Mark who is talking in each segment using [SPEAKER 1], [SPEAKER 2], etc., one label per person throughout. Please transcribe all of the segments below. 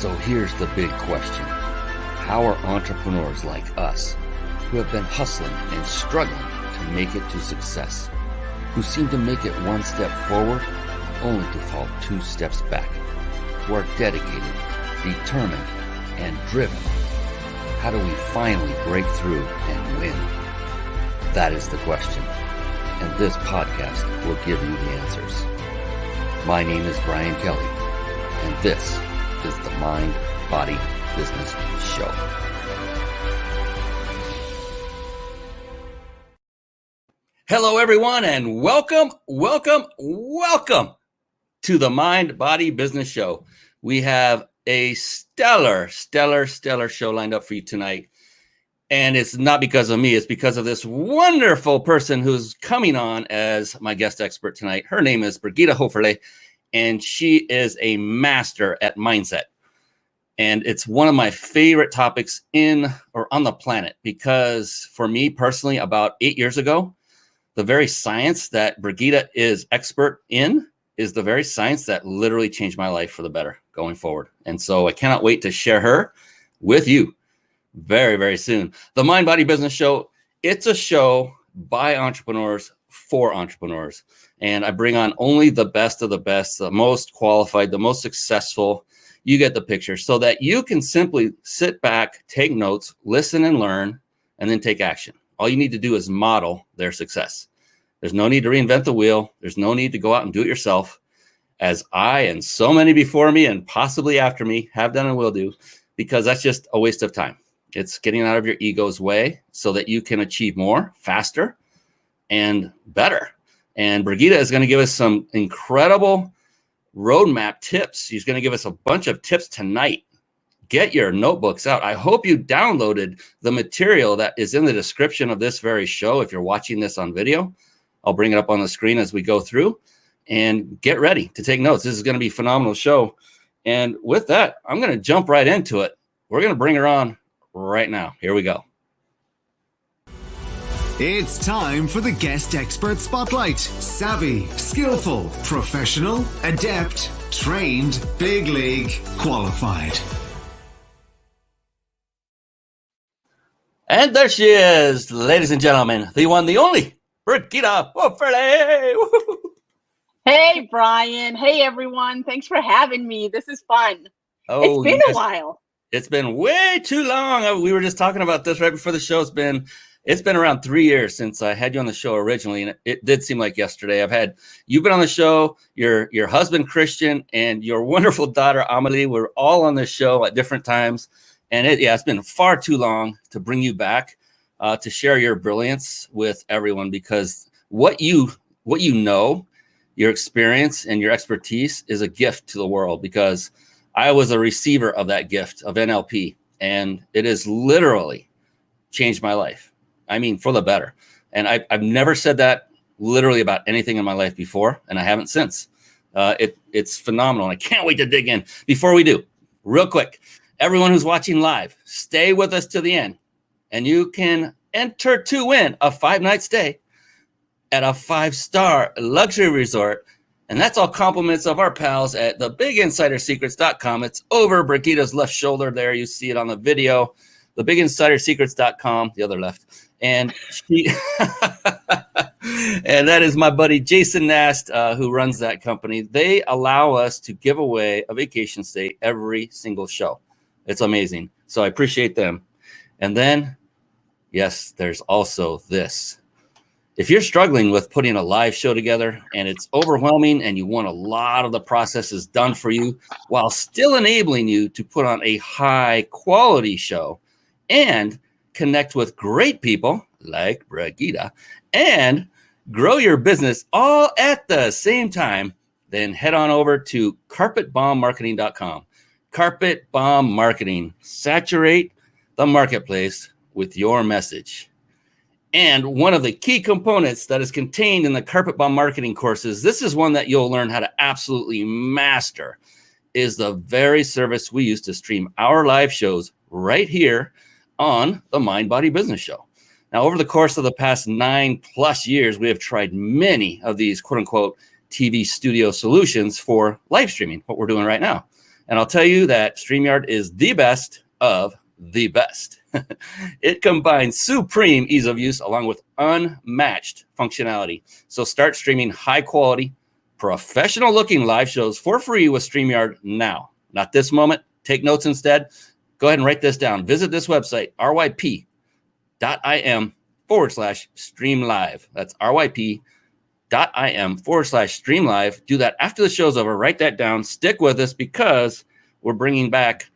[SPEAKER 1] So here's the big question. How are entrepreneurs like us, who have been hustling and struggling to make it to success, who seem to make it one step forward only to fall two steps back, who are dedicated, determined, and driven, how do we finally break through and win? That is the question, and this podcast will give you the answers. My name is Brian Kelly, and this is the Mind, Body, Business Show. Hello, everyone, and welcome to the Mind, Body, Business Show. We have a stellar show lined up for you tonight. And it's not because of me. It's because of this wonderful person who's coming on as my guest expert tonight. Her name is Brigitta Hoeferle, and she is a master at mindset. And it's one of my favorite topics on the planet, because for me personally, about 8 years ago, the very science that Brigitta is expert in is the very science that literally changed my life for the better going forward. And so I cannot wait to share her with you very, very soon. The Mind, Body, Business Show, it's a show by entrepreneurs for entrepreneurs. And I bring on only the best of the best, the most qualified, the most successful. You get the picture, so that you can simply sit back, take notes, listen and learn, and then take action. All you need to do is model their success. There's no need to reinvent the wheel. There's no need to go out and do it yourself, as I and so many before me and possibly after me have done and will do, because that's just a waste of time. It's getting out of your ego's way so that you can achieve more, faster, and better. And Brigitta is going to give us some incredible roadmap tips. She's going to give us a bunch of tips tonight. Get your notebooks out. I hope you downloaded the material that is in the description of this very show. If you're watching this on video, I'll bring it up on the screen as we go through, and get ready to take notes. This is going to be a phenomenal show. And with that, I'm going to jump right into it. We're going to bring her on right now. Here we go.
[SPEAKER 2] It's time for the Guest Expert Spotlight. Savvy, skillful, professional, adept, trained, big league, qualified.
[SPEAKER 1] And there she is, ladies and gentlemen, the one, the only, Brigitta Hoeferle.
[SPEAKER 3] Hey, Brian. Hey, everyone. Thanks for having me. This is fun. It's been a while.
[SPEAKER 1] It's been way too long. We were just talking about this right before the show. It's been around 3 years since I had you on the show originally, and it did seem like yesterday. You've been on the show, your husband Christian and your wonderful daughter Amelie were all on this show at different times, and it's been far too long to bring you back to share your brilliance with everyone, because what you know, your experience and your expertise is a gift to the world, because I was a receiver of that gift of NLP, and it has literally changed my life. I mean, for the better. And I've never said that literally about anything in my life before, and I haven't since. It's phenomenal, and I can't wait to dig in. Before we do, real quick, everyone who's watching live, stay with us to the end, and you can enter to win a 5-night stay at a 5-star luxury resort. And that's all compliments of our pals at thebiginsidersecrets.com. It's over Brigitta's left shoulder there. You see it on the video. Thebiginsidersecrets.com, the other left. And and that is my buddy Jason Nast, who runs that company. They allow us to give away a vacation stay every single show. It's amazing. So I appreciate them. And then, yes, there's also this. If you're struggling with putting a live show together and it's overwhelming and you want a lot of the processes done for you while still enabling you to put on a high quality show and connect with great people like Brigitta and grow your business all at the same time, then head on over to carpetbombmarketing.com. Carpet Bomb Marketing. Saturate the marketplace with your message. And one of the key components that is contained in the Carpet Bomb Marketing courses, this is one that you'll learn how to absolutely master, is the very service we use to stream our live shows right here on the Mind, Body, Business Show. Now, over the course of the past 9+ years, we have tried many of these quote unquote TV studio solutions for live streaming, what we're doing right now. And I'll tell you that StreamYard is the best of the best. It combines supreme ease of use along with unmatched functionality. So start streaming high quality, professional looking live shows for free with StreamYard now. Not this moment. Take notes instead. Go ahead and write this down. Visit this website, ryp.im/streamlive. That's ryp.im/streamlive. Do that after the show's over. Write that down. Stick with us because we're bringing back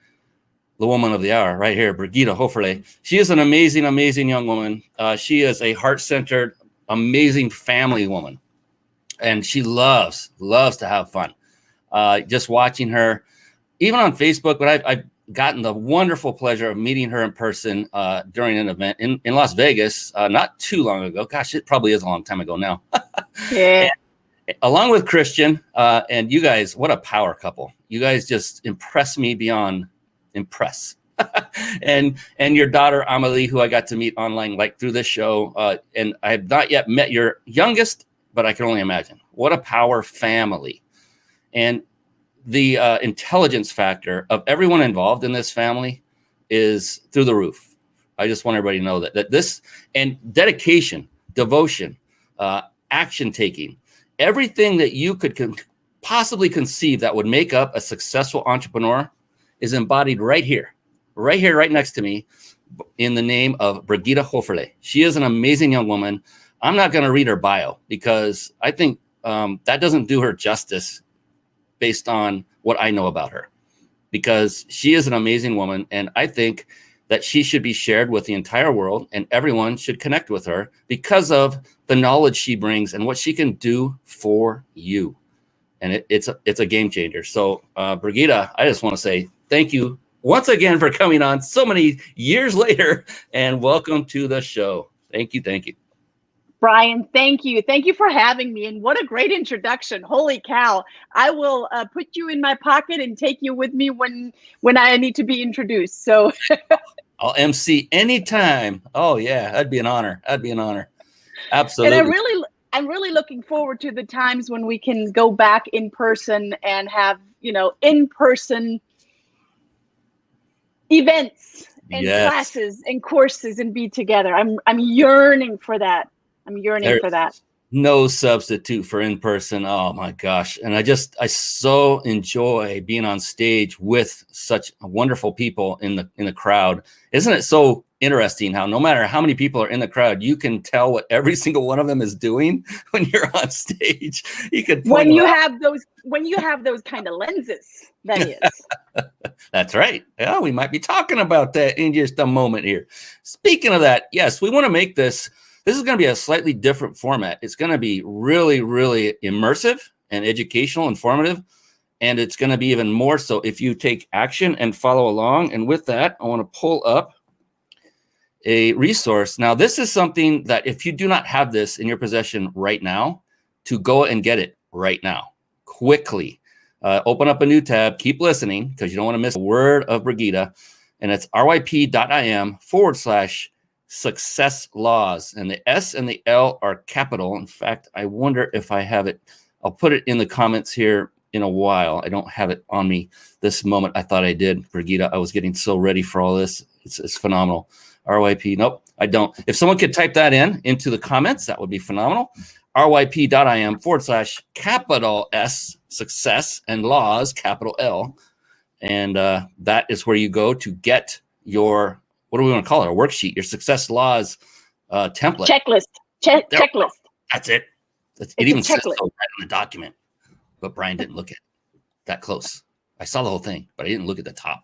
[SPEAKER 1] the woman of the hour right here, Brigitta Hoeferle. She is an amazing, amazing young woman. She is a heart-centered, amazing family woman. And she loves to have fun. Just watching her, even on Facebook, but I've gotten the wonderful pleasure of meeting her in person during an event in Las Vegas not too long ago. Gosh, it probably is a long time ago now.
[SPEAKER 3] Yeah.
[SPEAKER 1] And, along with Christian, and you guys, what a power couple. You guys just impress me beyond impress. and your daughter, Amelie, who I got to meet online, like through this show. And I have not yet met your youngest, but I can only imagine. What a power family. And the intelligence factor of everyone involved in this family is through the roof. I just want everybody to know that this, and dedication, devotion, action taking, everything that you could possibly conceive that would make up a successful entrepreneur is embodied right here, right next to me, in the name of Brigitta Hoeferle. She is an amazing young woman. I'm not going to read her bio because I think that doesn't do her justice based on what I know about her, because she is an amazing woman. And I think that she should be shared with the entire world, and everyone should connect with her because of the knowledge she brings and what she can do for you. And it's a game changer. So Brigitta, I just want to say thank you once again for coming on so many years later, and welcome to the show. Thank you.
[SPEAKER 3] Brian, thank you. Thank you for having me. And what a great introduction. Holy cow. I will put you in my pocket and take you with me when I need to be introduced. So
[SPEAKER 1] I'll MC anytime. Oh yeah, that'd be an honor. Absolutely.
[SPEAKER 3] And I'm really looking forward to the times when we can go back in person and have, in-person events and classes and courses and be together. I'm yearning for that. For that.
[SPEAKER 1] No substitute for in-person. Oh my gosh. And I so enjoy being on stage with such wonderful people in the crowd. Isn't it so interesting how no matter how many people are in the crowd, you can tell what every single one of them is doing when you're on stage. You could
[SPEAKER 3] when you have those kind of lenses, that is.
[SPEAKER 1] That's right. Yeah, we might be talking about that in just a moment here. Speaking of that, yes, we want to make this is going to be a slightly different format. It's going to be really, really immersive and educational, informative. And it's going to be even more so if you take action and follow along. And with that, I want to pull up a resource. Now, this is something that if you do not have this in your possession right now, to go and get it right now, quickly. Open up a new tab, keep listening because you don't want to miss a word of Brigitta. And it's ryp.im/success laws. And the S and the L are capital. In fact, I wonder if I have it. I'll put it in the comments here in a while. I don't have it on me this moment. I thought I did, Brigitta. I was getting so ready for all this. It's phenomenal. RYP. Nope, I don't. If someone could type that into the comments, that would be phenomenal. ryp.im/capital S, success, and laws, capital L. And that is where you go to get your, what do we want to call it? A worksheet, your success laws template.
[SPEAKER 3] Checklist. Checklist.
[SPEAKER 1] That's it. It even says so right on the document. But Brian didn't look at it that close. I saw the whole thing, but I didn't look at the top.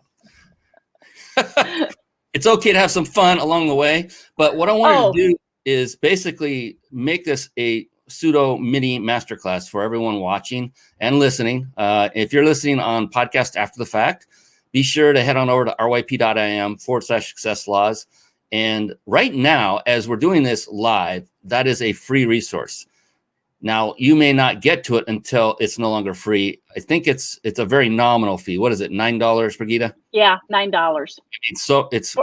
[SPEAKER 1] It's okay to have some fun along the way. But what I wanted to do is basically make this a pseudo mini masterclass for everyone watching and listening. If you're listening on podcast after the fact, be sure to head on over to ryp.im/success laws. And right now, as we're doing this live, that is a free resource. Now, you may not get to it until it's no longer free. I think it's a very nominal fee. What is it, $9, Brigitta?
[SPEAKER 3] Yeah, $9.
[SPEAKER 1] So it's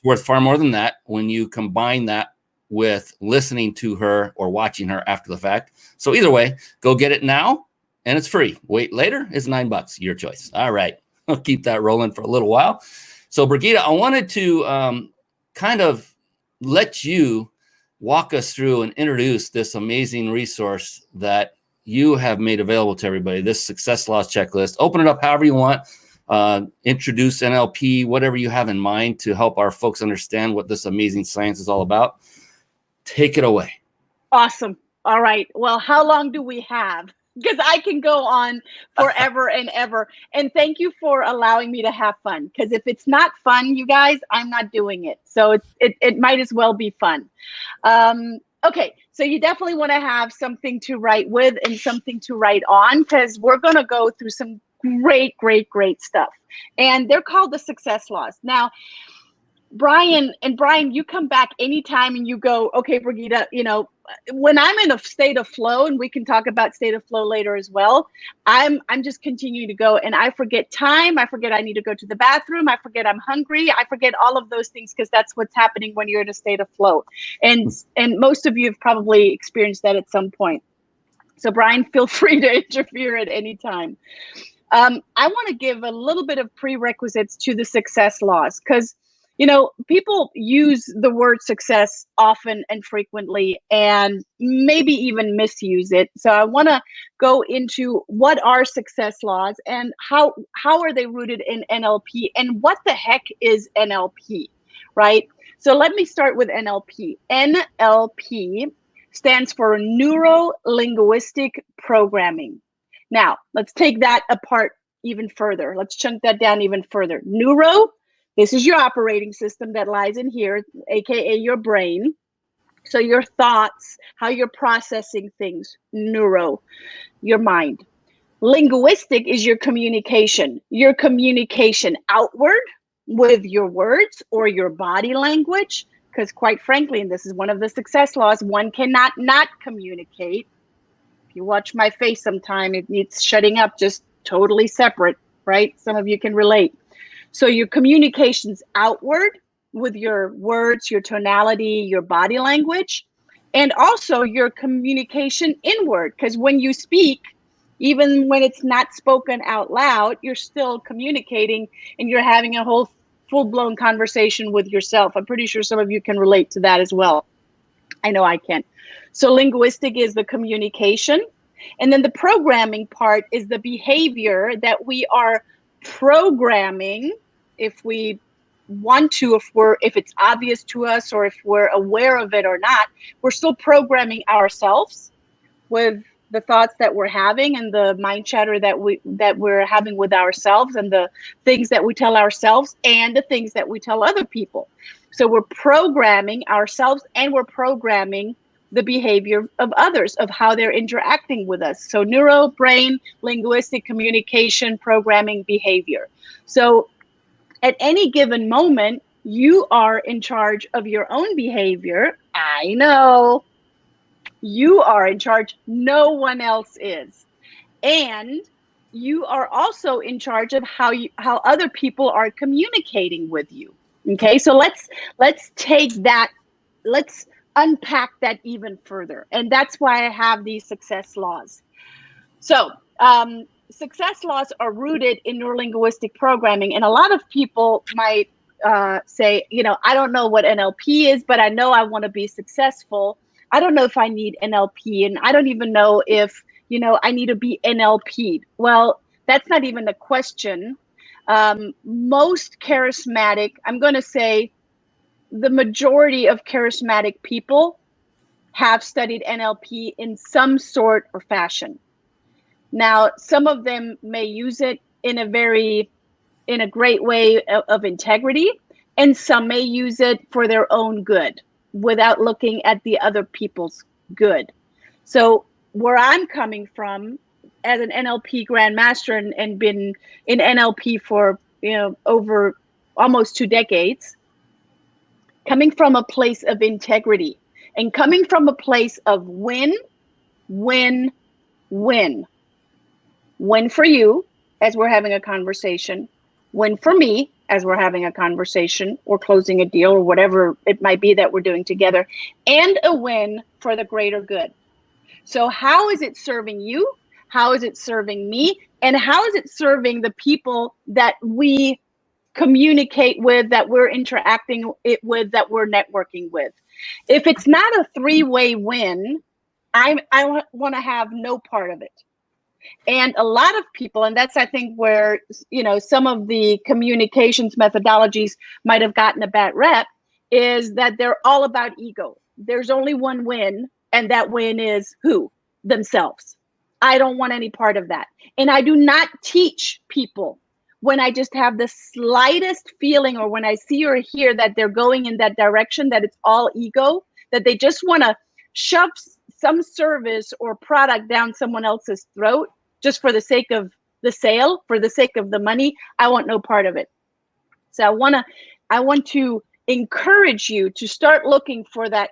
[SPEAKER 1] worth far more than that when you combine that with listening to her or watching her after the fact. So either way, go get it now, and it's free. Wait later, it's $9. Your choice. All right. I'll keep that rolling for a little while. So Brigitta, I wanted to kind of let you walk us through and introduce this amazing resource that you have made available to everybody, this success laws checklist. Open it up however you want. Introduce NLP, whatever you have in mind to help our folks understand what this amazing science is all about. Take it away.
[SPEAKER 3] Awesome. All right. Well, how long do we have? Because I can go on forever and ever. And thank you for allowing me to have fun. Because if it's not fun, you guys, I'm not doing it. So it might as well be fun. Okay, so you definitely want to have something to write with and something to write on, because we're going to go through some great stuff. And they're called the success laws. Now, Brian, you come back anytime and you go, okay, Brigitta, when I'm in a state of flow, and we can talk about state of flow later as well, I'm just continuing to go, and I forget time. I forget I need to go to the bathroom. I forget I'm hungry. I forget all of those things, because that's what's happening when you're in a state of flow. And most of you have probably experienced that at some point. So Brian, feel free to interfere at any time. I want to give a little bit of prerequisites to the success laws, because people use the word success often and frequently, and maybe even misuse it. So I want to go into what are success laws and how are they rooted in NLP, and what the heck is NLP, right? So let me start with NLP. NLP stands for neuro-linguistic programming. Now, let's take that apart even further. Let's chunk that down even further. Neuro, this is your operating system that lies in here, aka your brain. So your thoughts, how you're processing things. Neuro, your mind. Linguistic is your communication outward with your words or your body language, because quite frankly, and this is one of the success laws, one cannot not communicate. If you watch my face sometime, it's shutting up, just totally separate, right? Some of you can relate. So your communication's outward with your words, your tonality, your body language, and also your communication inward, because when you speak, even when it's not spoken out loud, you're still communicating and you're having a whole full-blown conversation with yourself. I'm pretty sure some of you can relate to that as well. I know I can. So linguistic is the communication. And then the programming part is the behavior that we are programming, if we want to, if it's obvious to us, or if we're aware of it or not. We're still programming ourselves with the thoughts that we're having and the mind chatter that we're having with ourselves, and the things that we tell ourselves and the things that we tell other people. So we're programming ourselves, and we're programming the behavior of others, of how they're interacting with us. So neuro, brain, linguistic, communication, programming, behavior. So at any given moment, you are in charge of your own behavior. I know. You are in charge. No one else is. And you are also in charge of how other people are communicating with you. Okay, so let's take that, let's unpack that even further. And that's why I have these success laws. So success laws are rooted in neurolinguistic programming. And a lot of people might say, I don't know what NLP is, but I know I want to be successful. I don't know if I need NLP, and I don't even know if, I need to be NLP'd. Well, that's not even the question. Most charismatic, I'm going to say the majority of charismatic people have studied NLP in some sort or fashion. Now, some of them may use it in a great way of integrity, and some may use it for their own good without looking at the other people's good. So where I'm coming from as an NLP grandmaster and been in NLP for, over almost 2 decades, coming from a place of integrity and coming from a place of win, win, win. Win for you as we're having a conversation, win for me as we're having a conversation or closing a deal or whatever it might be that we're doing together, and a win for the greater good. So how is it serving you? How is it serving me? And how is it serving the people that we communicate with, that we're interacting with, that we're networking with? If it's not a three-way win, I want to have no part of it. And a lot of people, and that's, I think, where, some of the communications methodologies might have gotten a bad rep, is that they're all about ego. There's only one win, and that win is who? Themselves. I don't want any part of that. And I do not teach people when I just have the slightest feeling, or when I see or hear that they're going in that direction, that it's all ego, that they just want to shove some service or product down someone else's throat just for the sake of the sale, for the sake of the money. I want no part of it. So I want to encourage you to start looking for that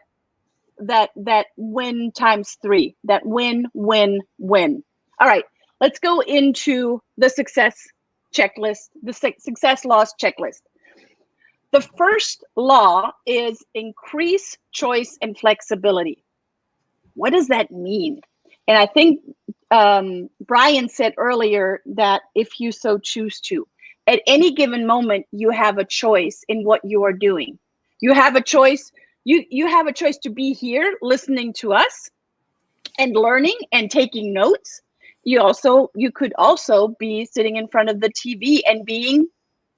[SPEAKER 3] win times three, that win, win, win. All right, let's go into the success checklist, the success laws checklist. The first law is increase choice and flexibility. What does that mean? And I think Brian said earlier that if you so choose to, at any given moment, you have a choice in what you are doing. You have a choice. You have a choice to be here listening to us and learning and taking notes. You could also be sitting in front of the TV and being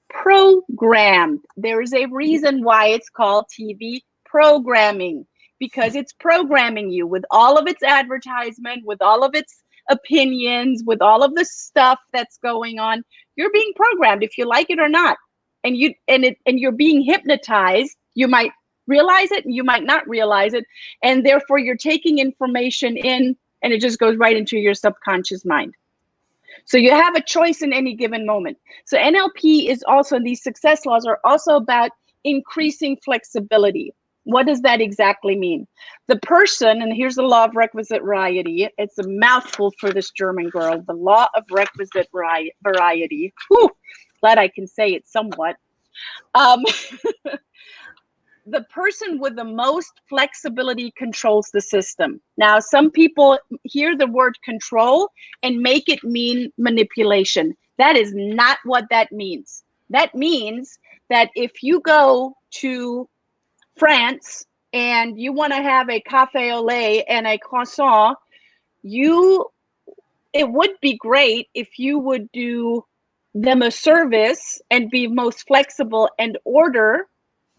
[SPEAKER 3] programmed. There is a reason why it's called TV programming, because it's programming you with all of its advertisement, with all of its opinions, with all of the stuff that's going on. You're being programmed, if you like it or not. And you're being hypnotized. You might realize it and you might not realize it. And therefore you're taking information in, and it just goes right into your subconscious mind. So you have a choice in any given moment. So NLP is also, these success laws are also about increasing flexibility. What does that exactly mean? The person, and here's the law of requisite variety. It's a mouthful for this German girl. The law of requisite variety. Whew, glad I can say it somewhat. The person with the most flexibility controls the system. Now, some people hear the word control and make it mean manipulation. That is not what that means. That means that if you go to France and you want to have a café au lait and a croissant, it would be great if you would do them a service and be most flexible and order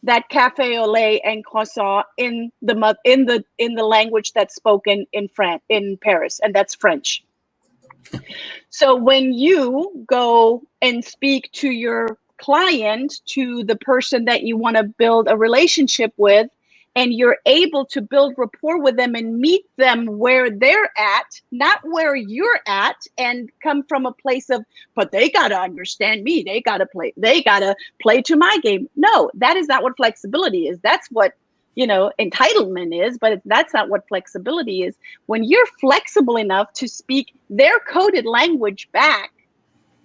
[SPEAKER 3] that café au lait and croissant in the language that's spoken in Paris, and that's French. So when you go and speak to your client, to the person that you want to build a relationship with, and you're able to build rapport with them and meet them where they're at, not where you're at, and come from a place of, but they got to understand me. They got to play to my game. No, that is not what flexibility is. That's what, entitlement is, but that's not what flexibility is. When you're flexible enough to speak their coded language back,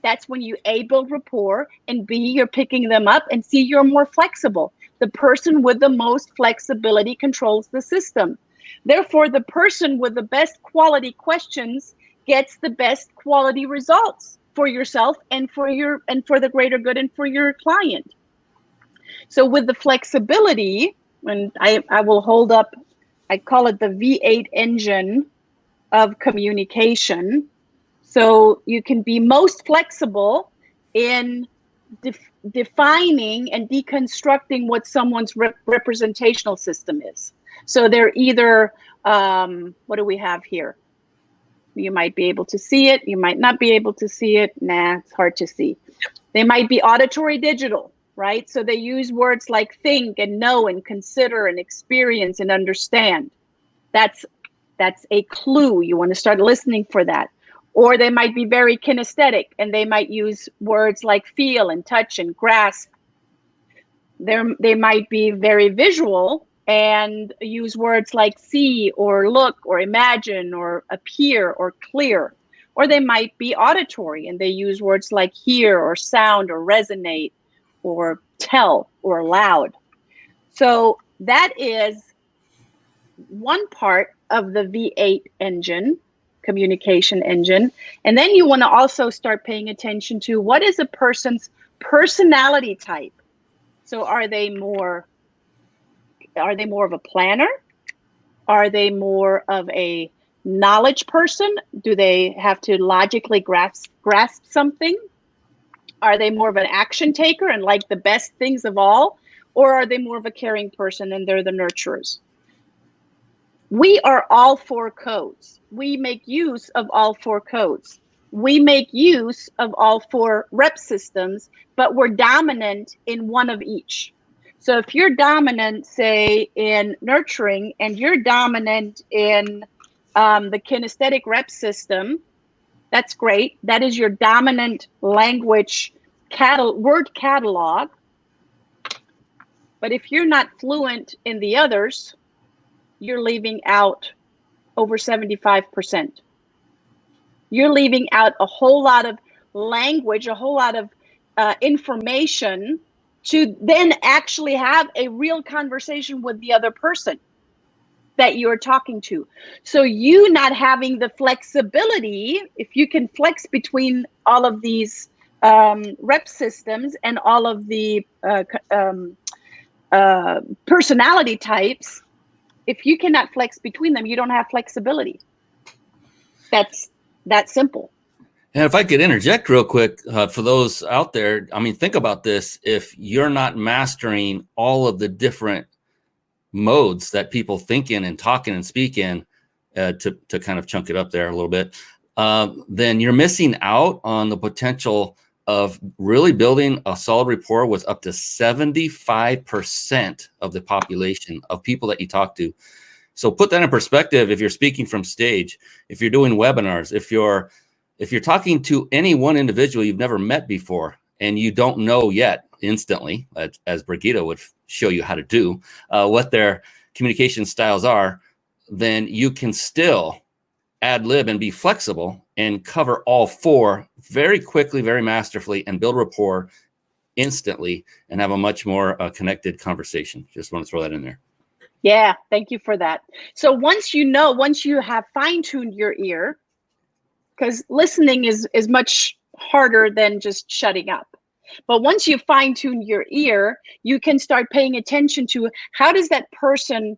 [SPEAKER 3] that's when you A, build rapport, and B, you're picking them up, and C, you're more flexible. The person with the most flexibility controls the system. Therefore, the person with the best quality questions gets the best quality results for yourself and for the greater good and for your client. So with the flexibility, and I will hold up, I call it the V8 engine of communication. So you can be most flexible in defining and deconstructing what someone's representational system is. So they're either, what do we have here? You might be able to see it. You might not be able to see it. Nah, it's hard to see. They might be auditory digital, right? So they use words like think and know and consider and experience and understand. That's a clue. You want to start listening for that. Or they might be very kinesthetic, and they might use words like feel and touch and grasp. They might be very visual and use words like see or look or imagine or appear or clear. Or they might be auditory, and they use words like hear or sound or resonate or tell or loud. So that is one part of the V8 engine, communication engine. And then you want to also start paying attention to what is a person's personality type. So are they more of a planner? Are they more of a knowledge person? Do they have to logically grasp something? Are they more of an action taker and like the best things of all? Or are they more of a caring person and they're the nurturers? We are all 4 codes. We make use of all 4 codes. We make use of all 4 rep systems, but we're dominant in one of each. So if you're dominant, say, in nurturing, and you're dominant in the kinesthetic rep system, that's great. That is your dominant language word catalog. But if you're not fluent in the others, you're leaving out over 75%. You're leaving out a whole lot of language, a whole lot of information to then actually have a real conversation with the other person that you're talking to. So you not having the flexibility, if you can flex between all of these rep systems and all of the personality types, if you cannot flex between them, you don't have flexibility. That's that simple.
[SPEAKER 1] And if I could interject real quick for those out there, I mean, think about this. If you're not mastering all of the different modes that people think in and talk in and speak in, to kind of chunk it up there a little bit, then you're missing out on the potential of really building a solid rapport with up to 75% of the population of people that you talk to. So put that in perspective. If you're speaking from stage, if you're doing webinars, if you're talking to any one individual you've never met before and you don't know yet instantly, as Brigitta would show you how to do, what their communication styles are, then you can still ad lib and be flexible and cover all 4 very quickly, very masterfully, and build rapport instantly and have a much more connected conversation. Just want to throw that in there.
[SPEAKER 3] Yeah, thank you for that. So once you have fine-tuned your ear, because listening is much harder than just shutting up. But once you fine-tune your ear, you can start paying attention to how does that person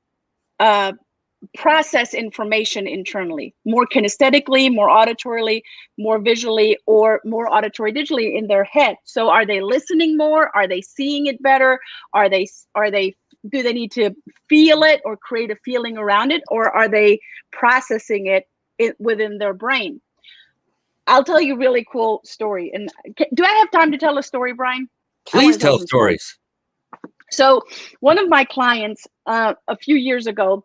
[SPEAKER 3] process information internally, more kinesthetically, more auditorily, more visually, or more auditory digitally in their head. So are they listening more? Are they seeing it better? Do they need to feel it or create a feeling around it? Or are they processing it within their brain? I'll tell you a really cool story. And do I have time to tell a story, Brian?
[SPEAKER 1] Please tell stories.
[SPEAKER 3] So one of my clients a few years ago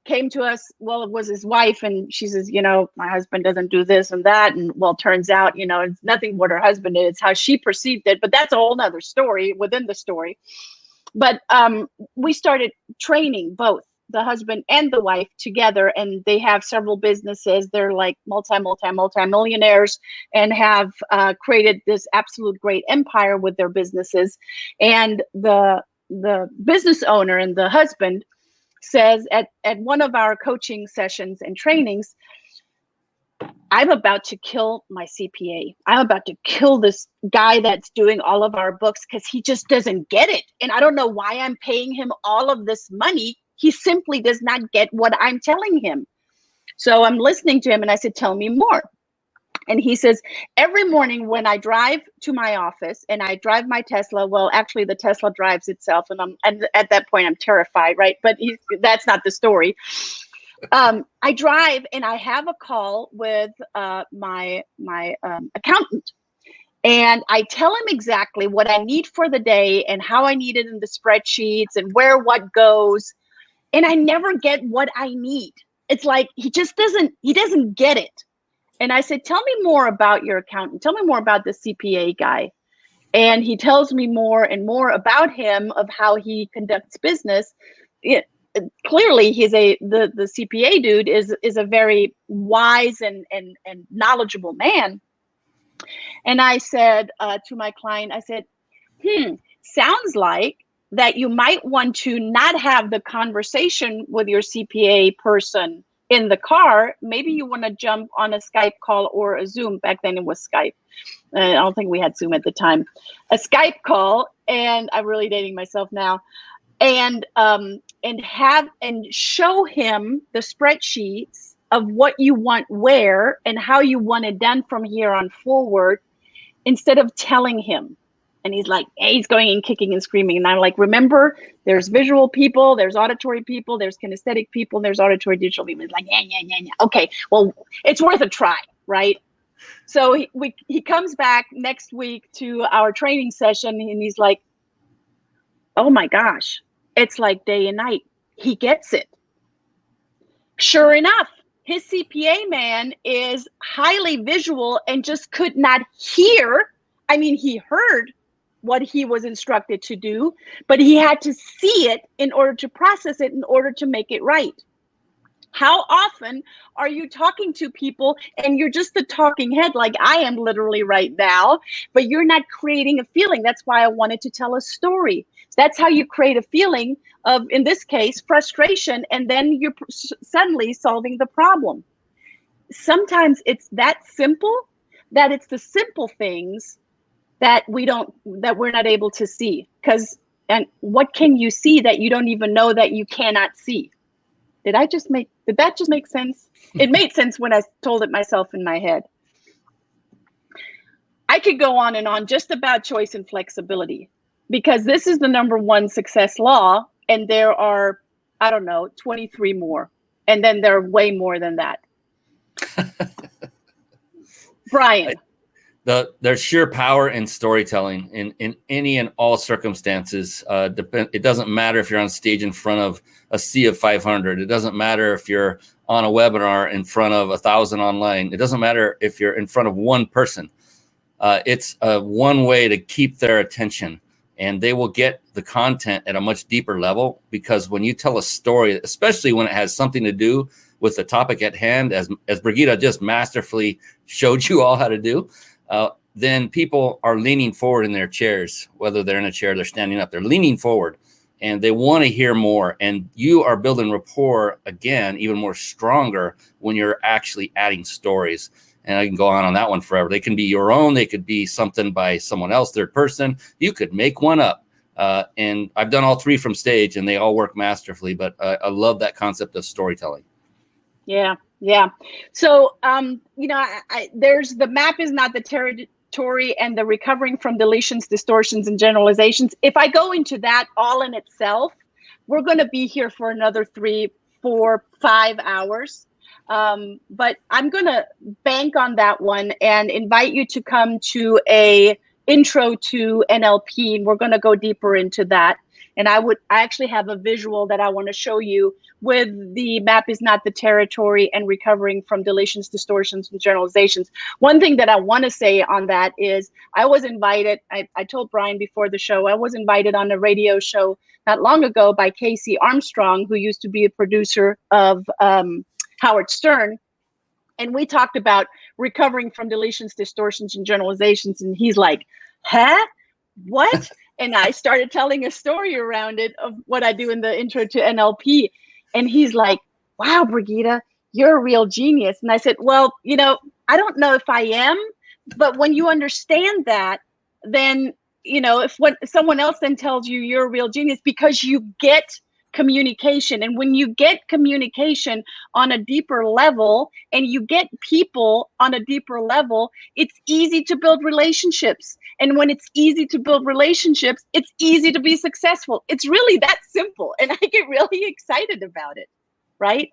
[SPEAKER 3] came to us. Well, it was his wife, and she says, my husband doesn't do this and that. And well, it turns out, it's nothing what her husband did. It's how she perceived it. But that's a whole nother story within the story. But we started training both the husband and the wife together, and they have several businesses. They're like multi-millionaires and have created this absolute great empire with their businesses. And the business owner and the husband says at one of our coaching sessions and trainings, I'm about to kill my CPA. I'm about to kill this guy that's doing all of our books because he just doesn't get it. And I don't know why I'm paying him all of this money. He simply does not get what I'm telling him. So I'm listening to him and I said, tell me more. And he says, every morning when I drive to my office and I drive my Tesla, well, actually the Tesla drives itself. And at that point I'm terrified, right? But that's not the story. I drive and I have a call with my accountant, and I tell him exactly what I need for the day and how I need it in the spreadsheets and where what goes. And I never get what I need. It's like he doesn't get it. And I said, tell me more about your accountant. Tell me more about the CPA guy. And he tells me more and more about him, of how he conducts business. Clearly the CPA dude is a very wise and knowledgeable man. And I said to my client, I said, sounds like that you might want to not have the conversation with your CPA person in the car, maybe you want to jump on a Skype call or a Zoom. Back then it was Skype. I don't think we had Zoom at the time. A Skype call, and I'm really dating myself now. And show him the spreadsheets of what you want where and how you want it done from here on forward, instead of telling him. And he's like, hey, he's going and kicking and screaming. And I'm like, remember, there's visual people, there's auditory people, there's kinesthetic people, there's auditory digital people. He's like, yeah. Okay, well, it's worth a try, right? So he comes back next week to our training session, and he's like, oh my gosh, it's like day and night. He gets it. Sure enough, his CPA man is highly visual and just could not hear. I mean, he heard what he was instructed to do, but he had to see it in order to process it, in order to make it right. How often are you talking to people and you're just the talking head, like I am literally right now, but you're not creating a feeling? That's why I wanted to tell a story. That's how you create a feeling of, in this case, frustration, and then you're suddenly solving the problem. Sometimes it's that simple, that it's the simple things that we're not able to see. And what can you see that you don't even know that you cannot see? Did that just make sense? It made sense when I told it myself in my head. I could go on and on just about choice and flexibility, because this is the #1 success law, and there are, 23 more. And then there are way more than that. Brian.
[SPEAKER 1] There's sheer power in storytelling in any and all circumstances. It doesn't matter if you're on stage in front of a sea of 500. It doesn't matter if you're on a webinar in front of 1,000 online. It doesn't matter if you're in front of one person. It's one way to keep their attention, and they will get the content at a much deeper level, because when you tell a story, especially when it has something to do with the topic at hand, as Brigitta just masterfully showed you all how to do, then people are leaning forward in their chairs. Whether they're in a chair, they're standing up, they're leaning forward, and they want to hear more. And you are building rapport again, even more stronger, when you're actually adding stories. And I can go on that one forever. They can be your own. They could be something by someone else, third person. You could make one up. And I've done all three from stage, and they all work masterfully. But I love that concept of storytelling.
[SPEAKER 3] Yeah. So, there's the map is not the territory, and the recovering from deletions, distortions, and generalizations. If I go into that all in itself, we're going to be here for another 3, 4, 5 hours. But I'm going to bank on that one and invite you to come to a intro to NLP. And we're going to go deeper into that. And I actually have a visual that I want to show you with the map is not the territory and recovering from deletions, distortions, and generalizations. One thing that I want to say on that is I was invited, I told Brian before the show, I was invited on a radio show not long ago by Casey Armstrong, who used to be a producer of Howard Stern. And we talked about recovering from deletions, distortions, and generalizations. And he's like, huh? What? And I started telling a story around it of what I do in the intro to NLP. And he's like, wow, Brigitta, you're a real genius. And I said, well, I don't know if I am, but when you understand that, then, if someone else then tells you you're a real genius, because you get communication. And when you get communication on a deeper level and you get people on a deeper level, it's easy to build relationships. And when it's easy to build relationships, it's easy to be successful. It's really that simple. And I get really excited about it, right?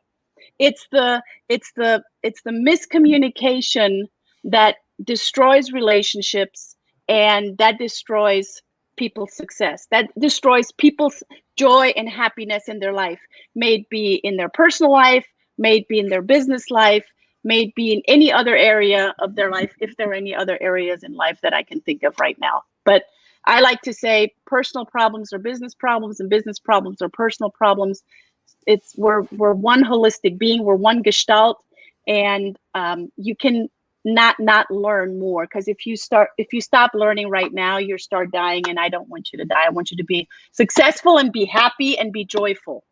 [SPEAKER 3] It's the miscommunication that destroys relationships, and that destroys people's success. That destroys people's joy and happiness in their life, may it be in their personal life, may it be in their business life, may it be in any other area of their life, if there are any other areas in life that I can think of right now. But I like to say personal problems are business problems, and business problems are personal problems. We're one holistic being, we're one gestalt, and you can not learn more, because if you stop learning right now, you start dying, and I don't want you to die. I want you to be successful and be happy and be joyful.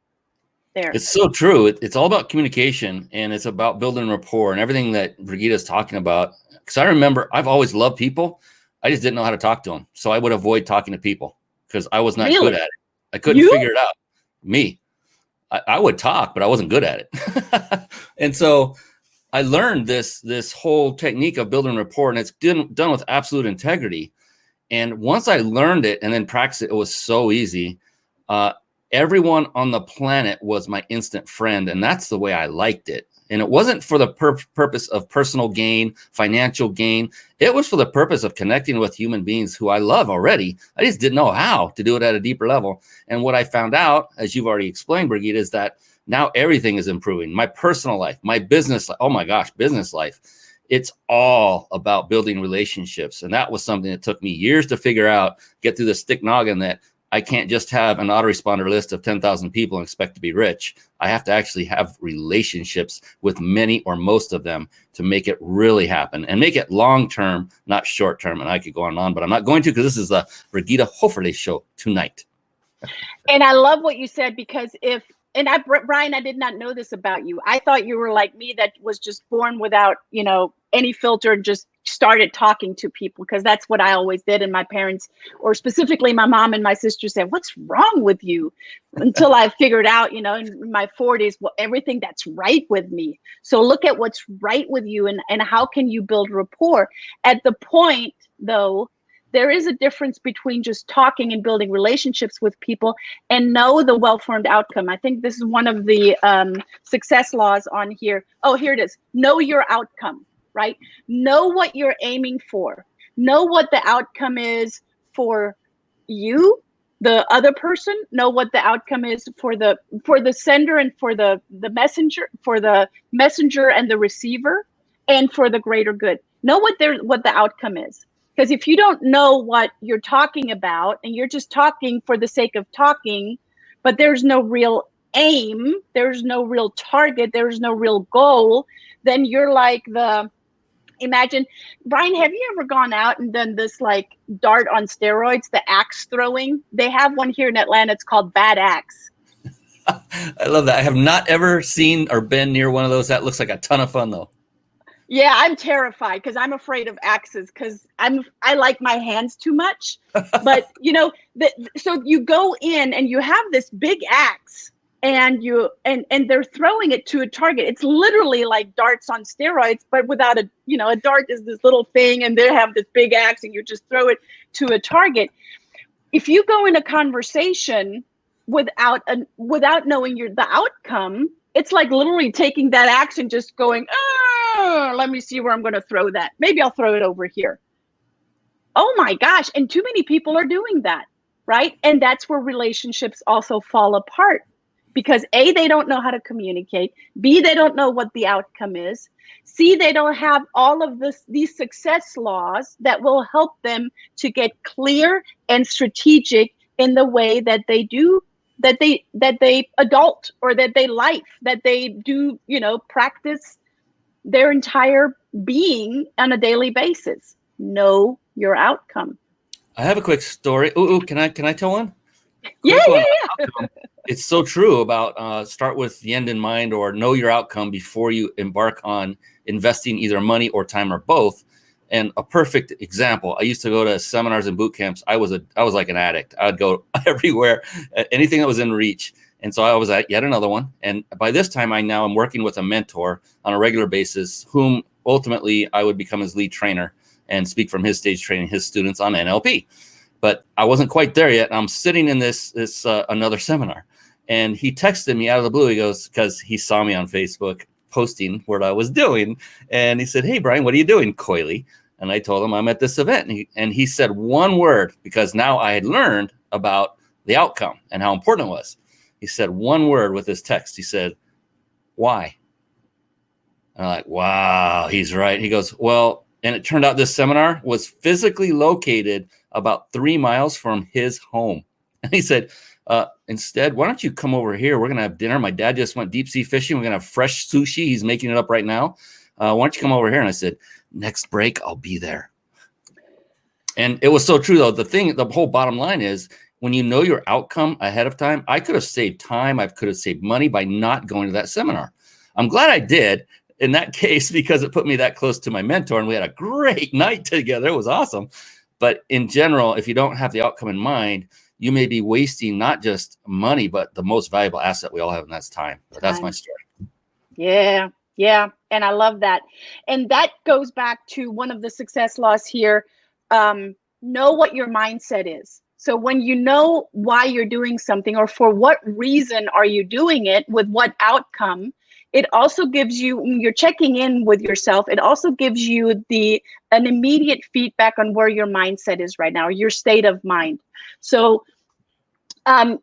[SPEAKER 3] there.
[SPEAKER 1] It's so true. It's all about communication, and it's about building rapport and everything that Brigitta is talking about. Because I remember I've always loved people. I just didn't know how to talk to them. So I would avoid talking to people because I was not good at it. I couldn't figure it out. Me. I would talk, but I wasn't good at it. And so I learned this whole technique of building rapport, and it's done with absolute integrity. And once I learned it and then practiced it, it was so easy. Everyone on the planet was my instant friend, and that's the way I liked it. And it wasn't for the purpose of personal gain, financial gain. It was for the purpose of connecting with human beings who I love already. I just didn't know how to do it at a deeper level. And what I found out, as you've already explained, Brigitta, is that now everything is improving. My personal life, my business life. Oh my gosh, business life. It's all about building relationships. And that was something that took me years to figure out, get through the stick noggin that I can't just have an autoresponder list of 10,000 people and expect to be rich. I have to actually have relationships with many or most of them to make it really happen and make it long-term, not short-term. And I could go on and on, but I'm not going to, because this is the Brigitta Hoeferle show tonight.
[SPEAKER 3] And I love what you said, because Brian, I did not know this about you. I thought you were like me, that was just born without, any filter, and just started talking to people, because that's what I always did. And my parents, or specifically my mom and my sister, said, "What's wrong with you?" Until I figured out, in my 40s, well, everything that's right with me. So look at what's right with you, and how can you build rapport? At the point, though, there is a difference between just talking and building relationships with people and know the well-formed outcome. I think this is one of the success laws on here. Oh, here it is. Know your outcome, right? Know what you're aiming for. Know what the outcome is for you, the other person. Know what the outcome is for the sender and for the messenger, and the receiver, and for the greater good. Know what the outcome is. Because if you don't know what you're talking about, and you're just talking for the sake of talking, but there's no real aim, there's no real target, there's no real goal, then you're like imagine, Brian, have you ever gone out and done this like dart on steroids, the axe throwing? They have one here in Atlanta. It's called Bad Axe.
[SPEAKER 1] I love that. I have not ever seen or been near one of those. That looks like a ton of fun, though.
[SPEAKER 3] Yeah, I'm terrified because I'm afraid of axes, because I like my hands too much. But so you go in and you have this big axe, and they're throwing it to a target. It's literally like darts on steroids, but without a dart is this little thing, and they have this big axe, and you just throw it to a target. If you go in a conversation without knowing the outcome, it's like literally taking that axe and just going, let me see where I'm going to throw that. Maybe I'll throw it over here. Oh my gosh. And too many people are doing that, right? And that's where relationships also fall apart, because A, they don't know how to communicate. B, they don't know what the outcome is. C, they don't have all of these success laws that will help them to get clear and strategic in the way that they do, that they adult, or that they life, that they do, practice their entire being on a daily basis. Know your outcome.
[SPEAKER 1] I have a quick story. Ooh, can I tell one?
[SPEAKER 3] Yeah.
[SPEAKER 1] It's so true about start with the end in mind, or know your outcome before you embark on investing either money or time, or both. And a perfect example, I used to go to seminars and boot camps. I was like an addict. I would go everywhere, anything that was in reach. And so I was at yet another one. And by this time, I now am working with a mentor on a regular basis, whom ultimately I would become his lead trainer and speak from his stage, training his students on NLP. But I wasn't quite there yet. And I'm sitting in this another seminar, and he texted me out of the blue. He goes, because he saw me on Facebook posting what I was doing. And he said, "Hey, Brian, what are you doing?" Coyly. And I told him I'm at this event. And he said one word, because now I had learned about the outcome and how important it was. He said one word with his text. He said, "Why?" And I'm like, wow, he's right. He goes, "Well," and it turned out this seminar was physically located about 3 miles from his home. And he said, "Instead, why don't you come over here? We're going to have dinner. My dad just went deep sea fishing. We're going to have fresh sushi. He's making it up right now. Why don't you come over here?" And I said, "Next break, I'll be there." And it was so true, though. The whole bottom line is, when you know your outcome ahead of time, I could have saved time. I could have saved money by not going to that seminar. I'm glad I did in that case, because it put me that close to my mentor and we had a great night together. It was awesome. But in general, if you don't have the outcome in mind, you may be wasting not just money, but the most valuable asset we all have, and that's time. But that's my story.
[SPEAKER 3] Yeah. Yeah. And I love that. And that goes back to one of the success laws here. Know what your mindset is. So when you know why you're doing something or for what reason are you doing it, with what outcome, it also gives you, when you're checking in with yourself, it also gives you an immediate feedback on where your mindset is right now, your state of mind. So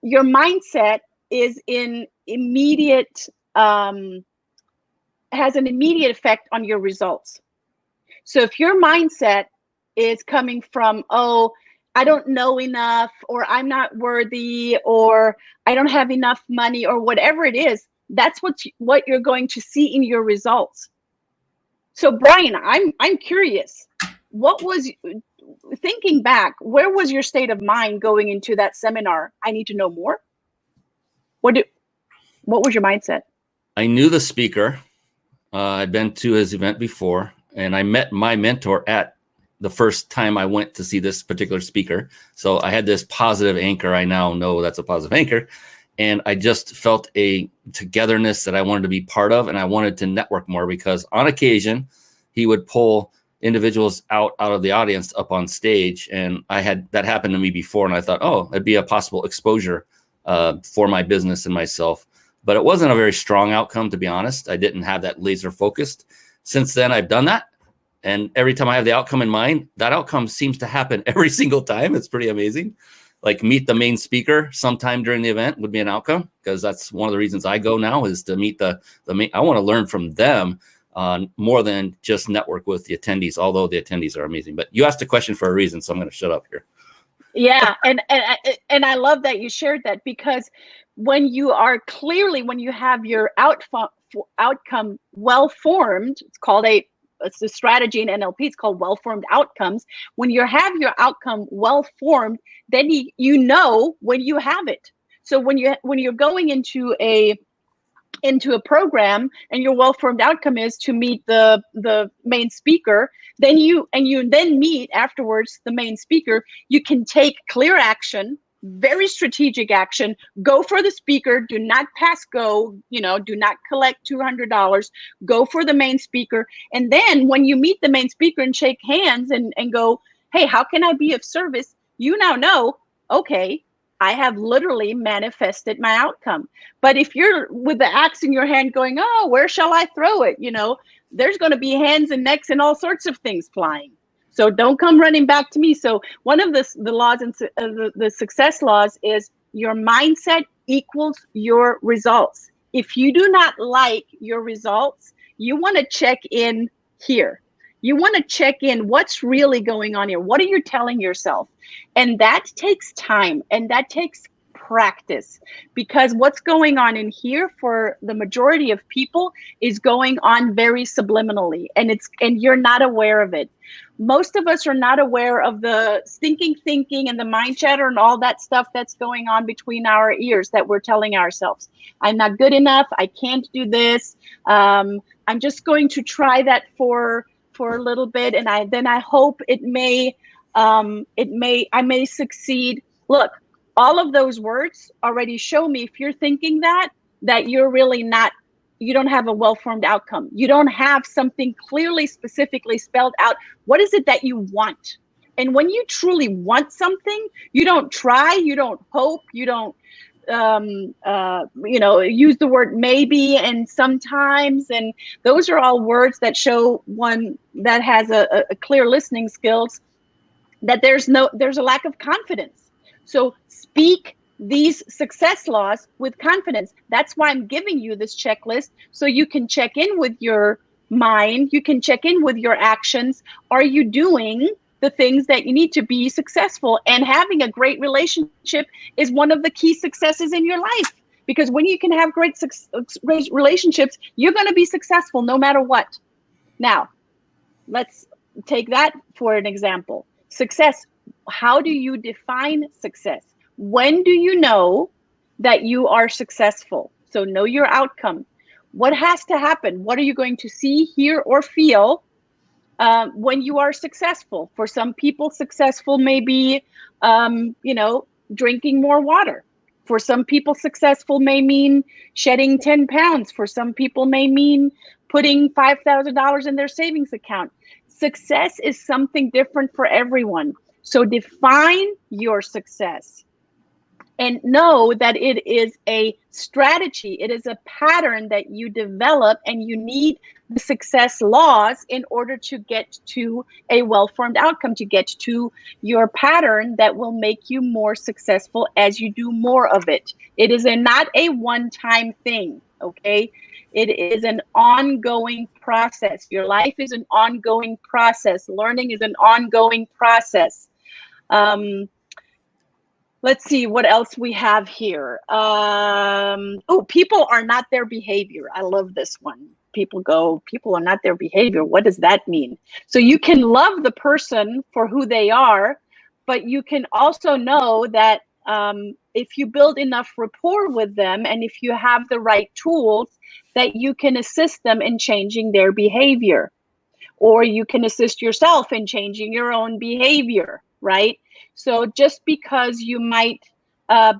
[SPEAKER 3] your mindset is in immediate, has an immediate effect on your results. So if your mindset is coming from, oh, I don't know enough, or I'm not worthy, or I don't have enough money, or whatever it is, that's what you're going to see in your results. So Brian, I'm curious, what was, thinking back, where was your state of mind going into that seminar? I need to know more. What was your mindset?
[SPEAKER 1] I knew the speaker. I'd been to his event before, and I met my mentor at the first time I went to see this particular speaker. So I had this positive anchor. I now know that's a positive anchor. And I just felt a togetherness that I wanted to be part of. And I wanted to network more, because on occasion he would pull individuals out of the audience up on stage. And I had that happen to me before. And I thought, oh, it'd be a possible exposure for my business and myself. But it wasn't a very strong outcome, to be honest. I didn't have that laser focused. Since then, I've done that. And every time I have the outcome in mind, that outcome seems to happen every single time. It's pretty amazing. Like meet the main speaker sometime during the event would be an outcome, because that's one of the reasons I go now, is to meet the main. I want to learn from them more than just network with the attendees, although the attendees are amazing. But you asked a question for a reason, so I'm going to shut up here.
[SPEAKER 3] Yeah, and I love that you shared that, because when you have your outcome well formed, it's a strategy in NLP. It's called well-formed outcomes. When you have your outcome well-formed, then you know when you have it. So when you're going into a program and your well-formed outcome is to meet the main speaker, then you meet afterwards the main speaker, you can take clear action, very strategic action, go for the speaker, do not pass go, do not collect $200, go for the main speaker. And then when you meet the main speaker and shake hands and go, hey, how can I be of service? You now know, okay, I have literally manifested my outcome. But if you're with the axe in your hand going, oh, where shall I throw it? There's going to be hands and necks and all sorts of things flying. So don't come running back to me. So one of the laws and the success laws is your mindset equals your results. If you do not like your results, you want to check in here. You want to check in what's really going on here. What are you telling yourself? And that takes time and that takes practice, because what's going on in here for the majority of people is going on very subliminally, and you're not aware of it. Most of us are not aware of the stinking thinking and the mind chatter and all that stuff that's going on between our ears that we're telling ourselves. I'm not good enough. I can't do this. I'm just going to try that for a little bit, and I hope I may succeed. Look, all of those words already show me, if you're thinking that you're really not, you don't have a well-formed outcome. You don't have something clearly, specifically spelled out. What is it that you want? And when you truly want something, you don't try, you don't hope, you don't, use the word maybe and sometimes, and those are all words that show one that has a clear listening skills, that there's a lack of confidence. So speak these success laws with confidence. That's why I'm giving you this checklist, so you can check in with your mind, you can check in with your actions. Are you doing the things that you need to be successful? And having a great relationship is one of the key successes in your life, because when you can have great relationships, you're going to be successful no matter what. Now, let's take that for an example. Success. How do you define success? When do you know that you are successful? So know your outcome. What has to happen? What are you going to see, hear, or feel when you are successful? For some people, successful may be, drinking more water. For some people, successful may mean shedding 10 pounds. For some people may mean putting $5,000 in their savings account. Success is something different for everyone. So define your success and know that it is a strategy. It is a pattern that you develop, and you need the success laws in order to get to a well-formed outcome, to get to your pattern that will make you more successful as you do more of it. It is not a one-time thing, okay? It is an ongoing process. Your life is an ongoing process. Learning is an ongoing process. Let's see what else we have here. People are not their behavior. I love this one. People are not their behavior. What does that mean? So you can love the person for who they are, but you can also know that if you build enough rapport with them, and if you have the right tools, that you can assist them in changing their behavior, or you can assist yourself in changing your own behavior, right? So just because you might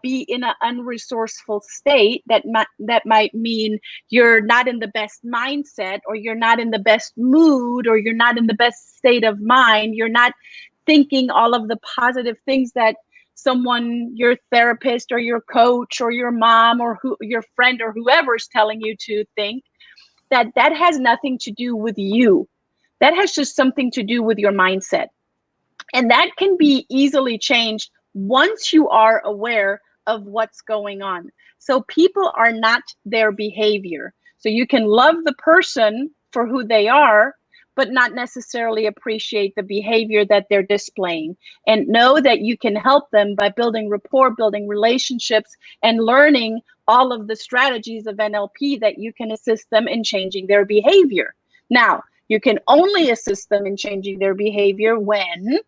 [SPEAKER 3] be in an unresourceful state, that might mean you're not in the best mindset, or you're not in the best mood, or you're not in the best state of mind. You're not thinking all of the positive things that someone, your therapist or your coach or your mom or your friend or whoever is telling you to think. That has nothing to do with you. That has just something to do with your mindset. And that can be easily changed once you are aware of what's going on. So people are not their behavior. So you can love the person for who they are, but not necessarily appreciate the behavior that they're displaying. And know that you can help them by building rapport, building relationships, and learning all of the strategies of NLP that you can assist them in changing their behavior. Now, you can only assist them in changing their behavior when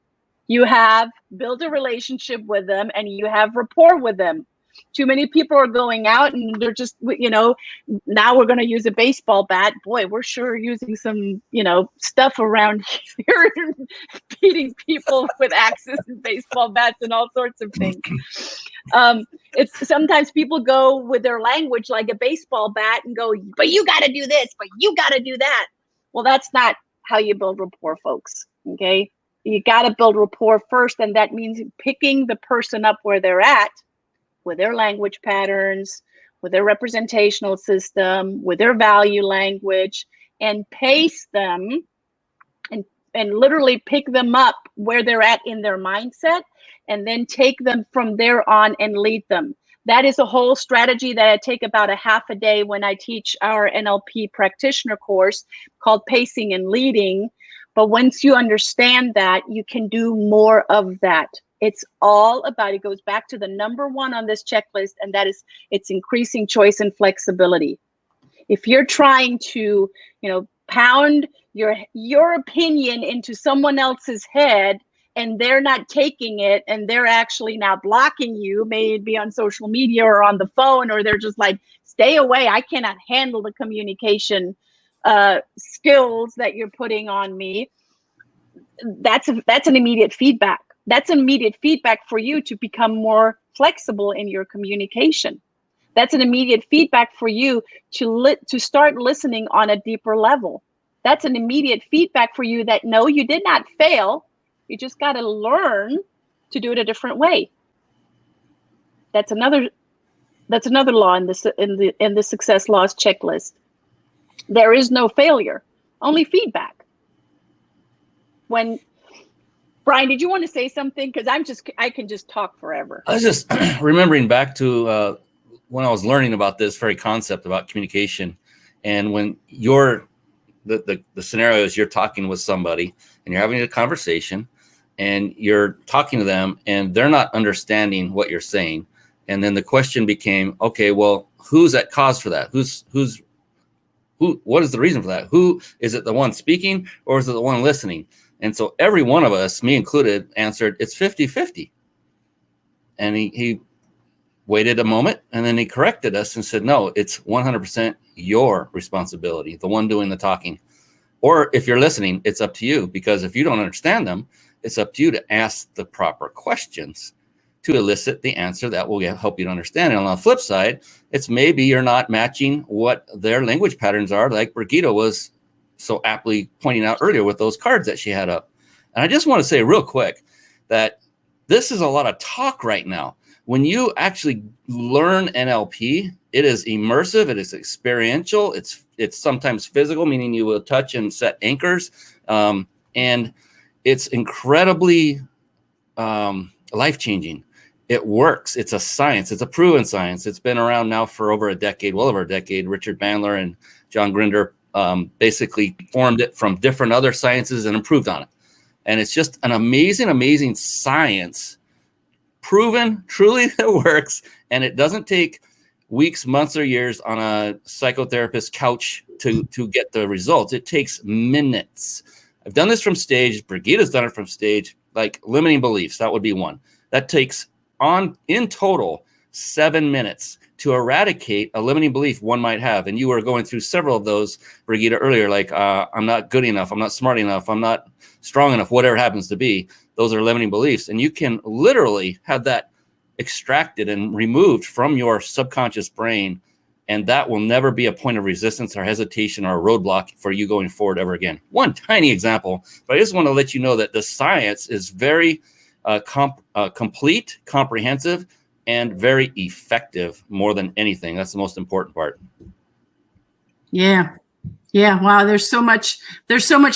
[SPEAKER 3] you have built a relationship with them and you have rapport with them. Too many people are going out and they're just, now we're going to use a baseball bat. Boy, we're sure using some, stuff around here, beating people with axes and baseball bats and all sorts of things. It's sometimes people go with their language like a baseball bat and go, but you got to do this, but you got to do that. Well, that's not how you build rapport, folks. Okay. You got to build rapport first. And that means picking the person up where they're at, with their language patterns, with their representational system, with their value language, and pace them and literally pick them up where they're at in their mindset, and then take them from there on and lead them. That is a whole strategy that I take about a half a day when I teach our NLP practitioner course called Pacing and Leading. But once you understand that, you can do more of that. It's all about, it goes back to the number one on this checklist, and that is it's increasing choice and flexibility. If you're trying to, pound your opinion into someone else's head, and they're not taking it, and they're actually now blocking you, maybe on social media or on the phone, or they're just like, stay away, I cannot handle the communication skills that you're putting on me. That's an immediate feedback. That's an immediate feedback for you to become more flexible in your communication. That's an immediate feedback for you to start listening on a deeper level. That's an immediate feedback for you that no, you did not fail. You just got to learn to do it a different way. That's another law in the success laws checklist. There is no failure, only feedback. Brian, did you want to say something? Because I can just talk forever.
[SPEAKER 1] I was just remembering back to when I was learning about this very concept about communication, and when the scenario is you're talking with somebody and you're having a conversation and you're talking to them and they're not understanding what you're saying. And then the question became, okay, well, who's at cause for that? What is the reason for that? Who is it, the one speaking or is it the one listening? And so every one of us, me included, answered it's 50-50. And he waited a moment, and then he corrected us and said, no, it's 100% your responsibility, the one doing the talking. Or if you're listening, it's up to you, because if you don't understand them, it's up to you to ask the proper questions to elicit the answer that will help you to understand it. And on the flip side, it's maybe you're not matching what their language patterns are, like Brigitta was so aptly pointing out earlier with those cards that she had up. And I just want to say real quick that this is a lot of talk right now. When you actually learn NLP, it is immersive, it is experiential, it's sometimes physical, meaning you will touch and set anchors, and it's incredibly life-changing. It works. It's a science. It's a proven science. It's been around now for over a decade, well over a decade. Richard Bandler and John Grinder basically formed it from different other sciences and improved on it. And it's just an amazing, amazing science, proven, truly that works. And it doesn't take weeks, months, or years on a psychotherapist's couch to get the results. It takes minutes. I've done this from stage. Brigitta's done it from stage. Like limiting beliefs, that would be one. That takes in total 7 minutes to eradicate a limiting belief one might have. And you were going through several of those, Brigitta, earlier, like I'm not good enough, I'm not smart enough, I'm not strong enough, whatever it happens to be. Those are limiting beliefs. And you can literally have that extracted and removed from your subconscious brain. And that will never be a point of resistance or hesitation or a roadblock for you going forward ever again. One tiny example, but I just want to let you know that the science is very complete, comprehensive, and very effective more than anything. That's the most important part.
[SPEAKER 4] Yeah. Yeah. Wow. There's so much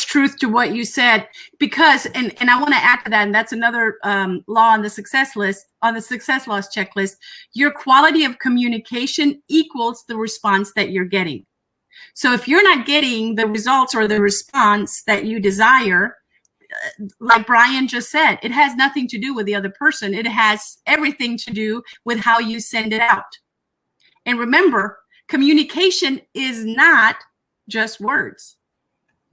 [SPEAKER 4] truth to what you said, because, and I want to add to that, and that's another law on the success list, on the success laws checklist. Your quality of communication equals the response that you're getting. So if you're not getting the results or the response that you desire, like Brian just said, it has nothing to do with the other person. It has everything to do with how you send it out. And remember, communication is not just words.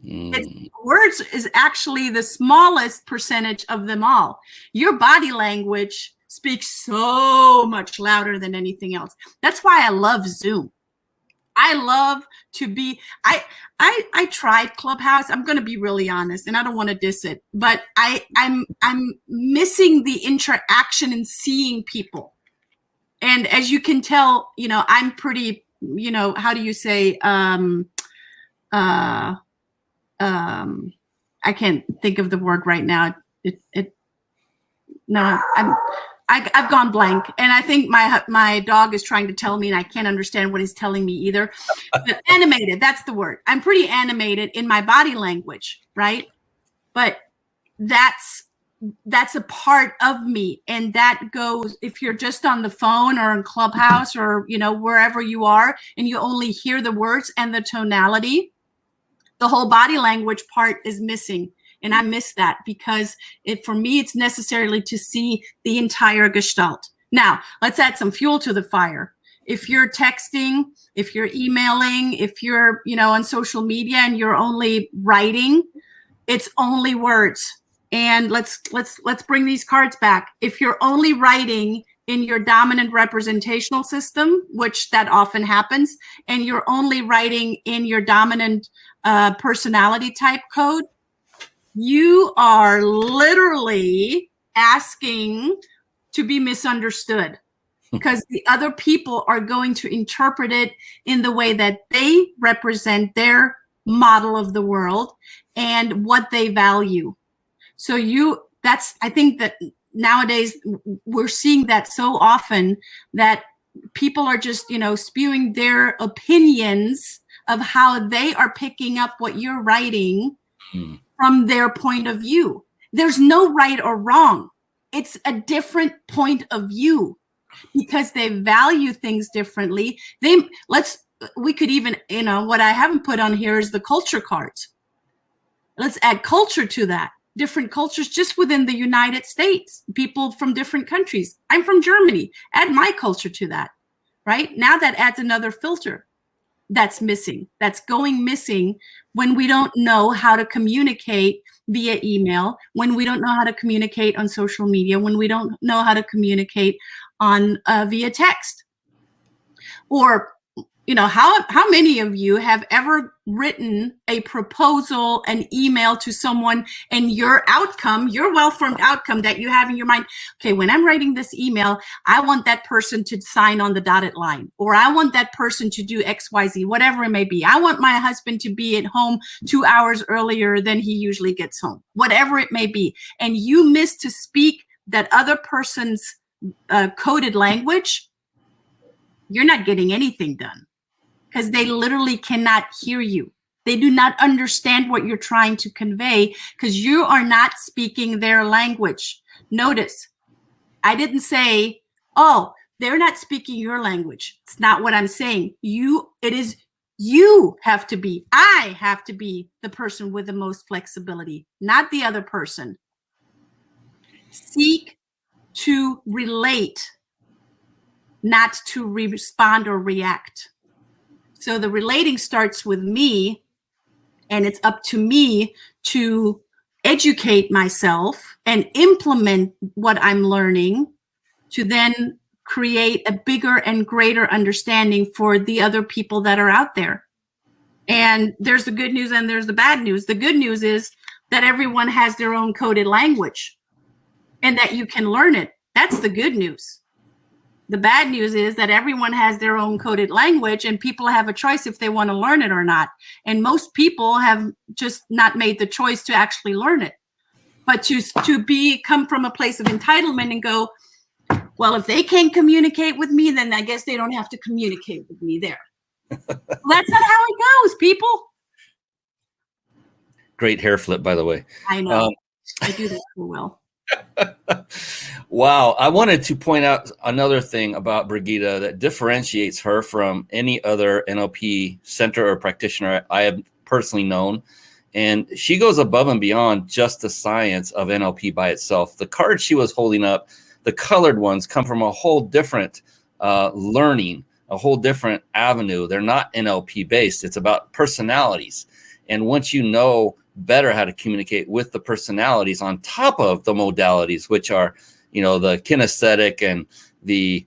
[SPEAKER 4] Words is actually the smallest percentage of them all. Your body language speaks so much louder than anything else. That's why I love Zoom. I love to be, I tried Clubhouse. I'm going to be really honest, and I don't want to diss it, but I'm missing the interaction and seeing people. And as you can tell, I'm pretty, how do you say, I can't think of the word right now. I've gone blank, and I think my dog is trying to tell me, and I can't understand what he's telling me either. But animated, that's the word. I'm pretty animated in my body language, right? But that's a part of me, and that goes, if you're just on the phone or in Clubhouse or wherever you are, and you only hear the words and the tonality, the whole body language part is missing. And I miss that, because for me, it's necessarily to see the entire gestalt. Now, let's add some fuel to the fire. If you're texting, if you're emailing, if you're, on social media and you're only writing, it's only words. And let's bring these cards back. If you're only writing in your dominant representational system, which that often happens, and you're only writing in your dominant personality type code, you are literally asking to be misunderstood, because the other people are going to interpret it in the way that they represent their model of the world and what they value. So I think that nowadays we're seeing that so often, that people are just, spewing their opinions of how they are picking up what you're writing from their point of view. There's no right or wrong. It's a different point of view, because they value things differently. We could even, what I haven't put on here is the culture cards. Let's add culture to that. Different cultures just within the United States, people from different countries. I'm from Germany. Add my culture to that, right? Now that adds another filter. that's missing. That's going missing when we don't know how to communicate via email, when we don't know how to communicate on social media, when we don't know how to communicate on via text. Or, you know, how many of you have ever written a proposal, an email to someone, and your outcome, your well-formed outcome that you have in your mind, okay, when I'm writing this email, I want that person to sign on the dotted line, or I want that person to do X, Y, Z, whatever it may be. I want my husband to be at home 2 hours earlier than he usually gets home, whatever it may be. And you miss to speak that other person's coded language, you're not getting anything done, because they literally cannot hear you. They do not understand what you're trying to convey because you are not speaking their language. Notice, I didn't say, oh, they're not speaking your language. It's not what I'm saying. You have to be, I have to be the person with the most flexibility, not the other person. Seek to relate, not to respond or react. So the relating starts with me, and it's up to me to educate myself and implement what I'm learning to then create a bigger and greater understanding for the other people that are out there. And there's the good news and there's the bad news. The good news is that everyone has their own coded language and that you can learn it. That's the good news. The bad news is that everyone has their own coded language and people have a choice if they want to learn it or not. And most people have just not made the choice to actually learn it. But to come from a place of entitlement and go, well, if they can't communicate with me, then I guess they don't have to communicate with me there. Well, that's not how it goes, people.
[SPEAKER 1] Great hair flip, by the way.
[SPEAKER 4] I know. I do that so well.
[SPEAKER 1] Wow. I wanted to point out another thing about Brigitta that differentiates her from any other NLP center or practitioner I have personally known. And she goes above and beyond just the science of NLP by itself. The cards she was holding up, the colored ones, come from a whole different learning, a whole different avenue. They're not NLP based. It's about personalities. And once you know better how to communicate with the personalities on top of the modalities, which are, you know, the kinesthetic and the,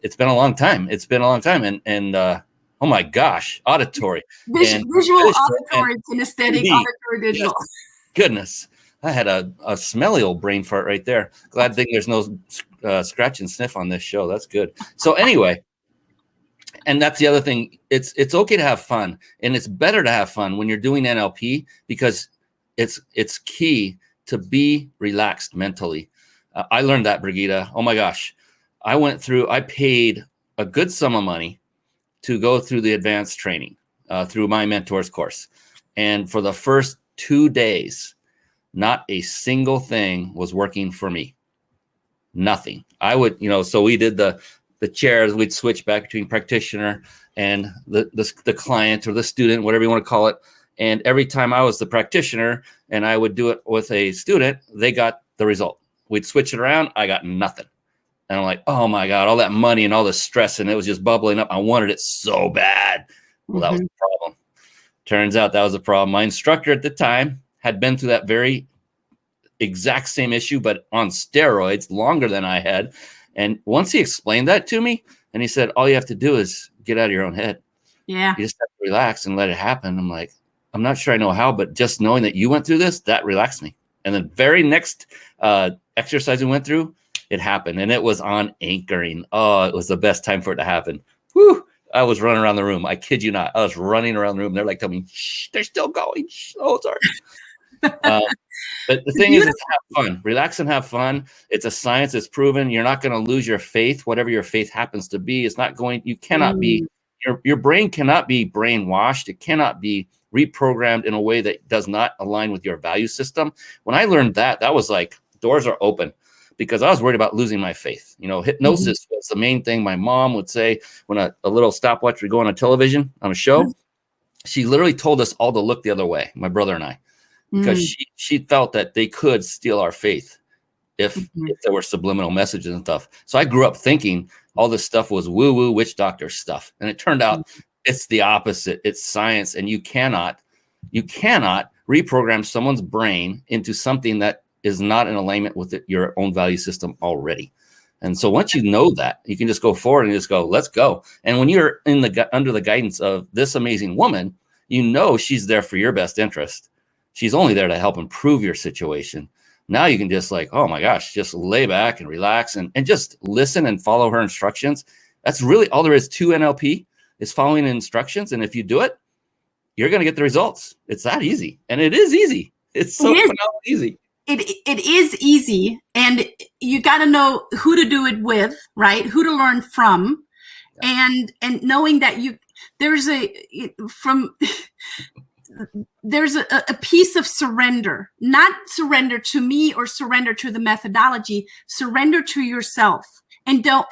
[SPEAKER 1] it's been a long time. It's been a long time. And oh my gosh, auditory.
[SPEAKER 4] Visual, auditory, kinesthetic, auditory, digital.
[SPEAKER 1] Yes. Goodness. I had a smelly old brain fart right there. Glad thing there's no scratch and sniff on this show. That's good. So anyway, and that's the other thing. It's okay to have fun, and it's better to have fun when you're doing NLP because it's key to be relaxed mentally. I learned that, Brigitta. Oh my gosh. I paid a good sum of money to go through the advanced training through my mentor's course. And for the first 2 days, not a single thing was working for me. Nothing. I would, so we did the chairs, we'd switch back between practitioner and the client or the student, whatever you want to call it. And every time I was the practitioner and I would do it with a student, they got the result. We'd switch it around. I got nothing. And I'm like, oh my God, all that money and all the stress, and it was just bubbling up. I wanted it so bad. Well, that was the problem. Turns out that was the problem. My instructor at the time had been through that very exact same issue, but on steroids, longer than I had. And once he explained that to me, and he said, all you have to do is get out of your own head.
[SPEAKER 4] Yeah.
[SPEAKER 1] You just have to relax and let it happen. I'm like, I'm not sure I know how, but just knowing that you went through this, that relaxed me. And the very next exercise we went through, it happened. And it was on anchoring. Oh, it was the best time for it to happen. Whew. I was running around the room. I kid you not. I was running around the room. They're like telling me, shh, they're still going. Shh. Oh, sorry. But the thing is have fun. Relax and have fun. It's a science. It's proven. You're not going to lose your faith, whatever your faith happens to be. It's not going, you cannot be, your brain cannot be brainwashed. It cannot be reprogrammed in a way that does not align with your value system. When I learned that, that was like, doors are open, because I was worried about losing my faith. Hypnosis was the main thing my mom would say when a little stopwatch would go on a television, on a show. She literally told us all to look the other way, my brother and I, because she felt that they could steal our faith if there were subliminal messages and stuff. So I grew up thinking all this stuff was woo-woo witch doctor stuff. And it turned out It's the opposite. It's science, and you cannot reprogram someone's brain into something that is not in alignment with your own value system already. And so once you know that, you can just go forward and just go, let's go. And when you're under the guidance of this amazing woman, you know she's there for your best interest. She's only there to help improve your situation. Now you can just like, oh my gosh, just lay back and relax and just listen and follow her instructions. That's really all there is to NLP, is following instructions. And if you do it, you're going to get the results. It's that easy. And it is easy. It's so phenomenally easy.
[SPEAKER 4] It is easy, and you got to know who to do it with, right? Who to learn from, and knowing that there's a piece of surrender, not surrender to me or surrender to the methodology, surrender to yourself, and don't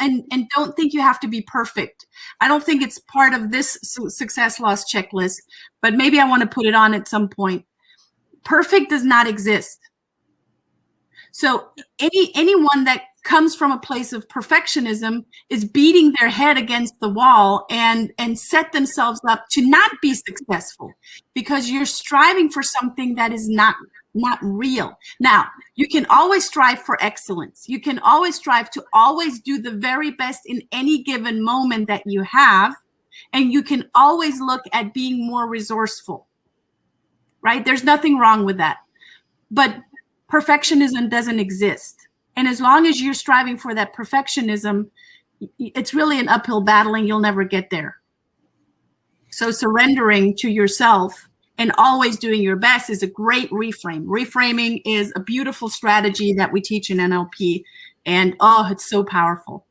[SPEAKER 4] think you have to be perfect. I don't think it's part of this success loss checklist, but maybe I want to put it on at some point. Perfect does not exist. So anyone that comes from a place of perfectionism is beating their head against the wall and set themselves up to not be successful, because you're striving for something that is not real. Now, you can always strive for excellence. You can always strive to always do the very best in any given moment that you have, and you can always look at being more resourceful, right? There's nothing wrong with that. But perfectionism doesn't exist. And as long as you're striving for that perfectionism, it's really an uphill battle and you'll never get there. So surrendering to yourself and always doing your best is a great reframe. Reframing is a beautiful strategy that we teach in NLP. And it's so powerful.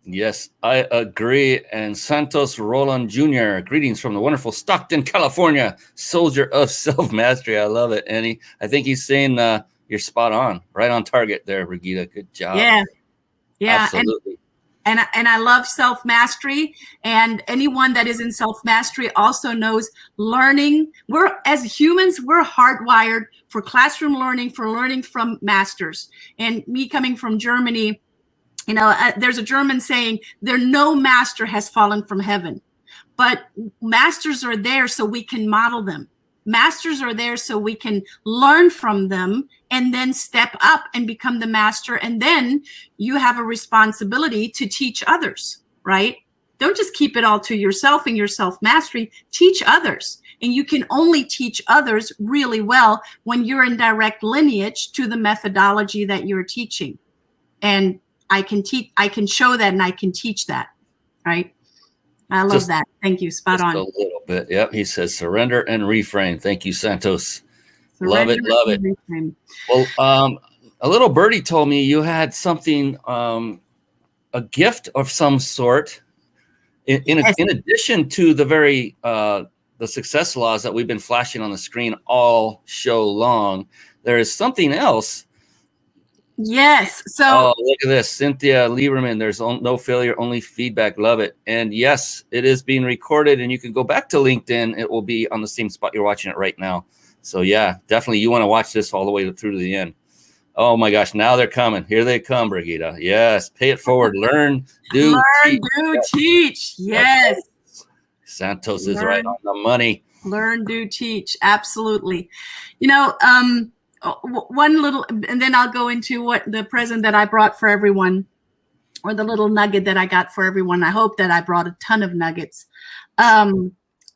[SPEAKER 1] Yes, I agree. And Santos Roland Jr., greetings from the wonderful Stockton, California, soldier of self-mastery. I love it. And I think he's saying you're spot on, right on target there, Brigitta. Good job.
[SPEAKER 4] Yeah.
[SPEAKER 1] Absolutely.
[SPEAKER 4] And I love self-mastery, and anyone that is in self-mastery also knows learning. As humans, we're hardwired for classroom learning, for learning from masters. And me coming from Germany, there's a German saying, no master has fallen from heaven, but masters are there so we can model them. Masters are there so we can learn from them and then step up and become the master. And then you have a responsibility to teach others, right? Don't just keep it all to yourself and your self-mastery. Teach others. And you can only teach others really well when you're in direct lineage to the methodology that you're teaching. And I can show that, and I can teach that, right? I love that. Thank you. Spot on.
[SPEAKER 1] A little bit. Yep. He says surrender and reframe. Thank you, Santos.
[SPEAKER 4] Surrender,
[SPEAKER 1] love it.
[SPEAKER 4] Reframe.
[SPEAKER 1] Well, a little birdie told me you had something, a gift of some sort, in addition to the very the success laws that we've been flashing on the screen all show long. There is something else.
[SPEAKER 4] Yes. So
[SPEAKER 1] look at this, Cynthia Lieberman. There's no failure, only feedback. Love it. And yes, it is being recorded, and you can go back to LinkedIn. It will be on the same spot you're watching it right now. So yeah, definitely you want to watch this all the way through to the end. Oh my gosh, now they're coming. Here they come, Brigitta. Yes, pay it forward. Learn, do,
[SPEAKER 4] teach. Yes.
[SPEAKER 1] Santos is right on the money.
[SPEAKER 4] Learn, do, teach. Absolutely. One little, and then I'll go into what the present that I brought for everyone, or the little nugget that I got for everyone. I hope that I brought a ton of nuggets.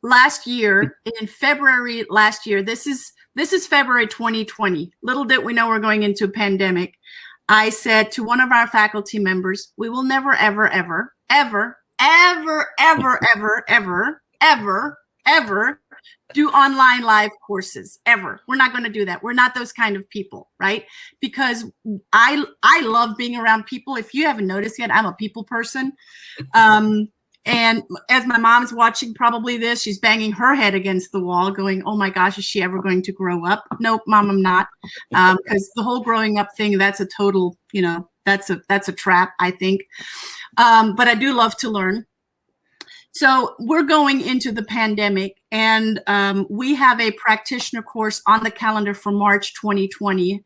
[SPEAKER 4] Last year, in February last year, this is February 2020. Little did we know we're going into a pandemic. I said to one of our faculty members, we will never, ever, ever, ever, ever, ever, ever, ever, ever, ever do online live courses ever. We're not going to do that. We're not those kind of people, right? Because I love being around people. If you haven't noticed yet, I'm a people person. And as my mom's watching probably this, she's banging her head against the wall going, oh my gosh, is she ever going to grow up? Nope, Mom, I'm not. Because the whole growing up thing, that's a total, that's a trap, I think. But I do love to learn. So we're going into the pandemic, and we have a practitioner course on the calendar for March 2020,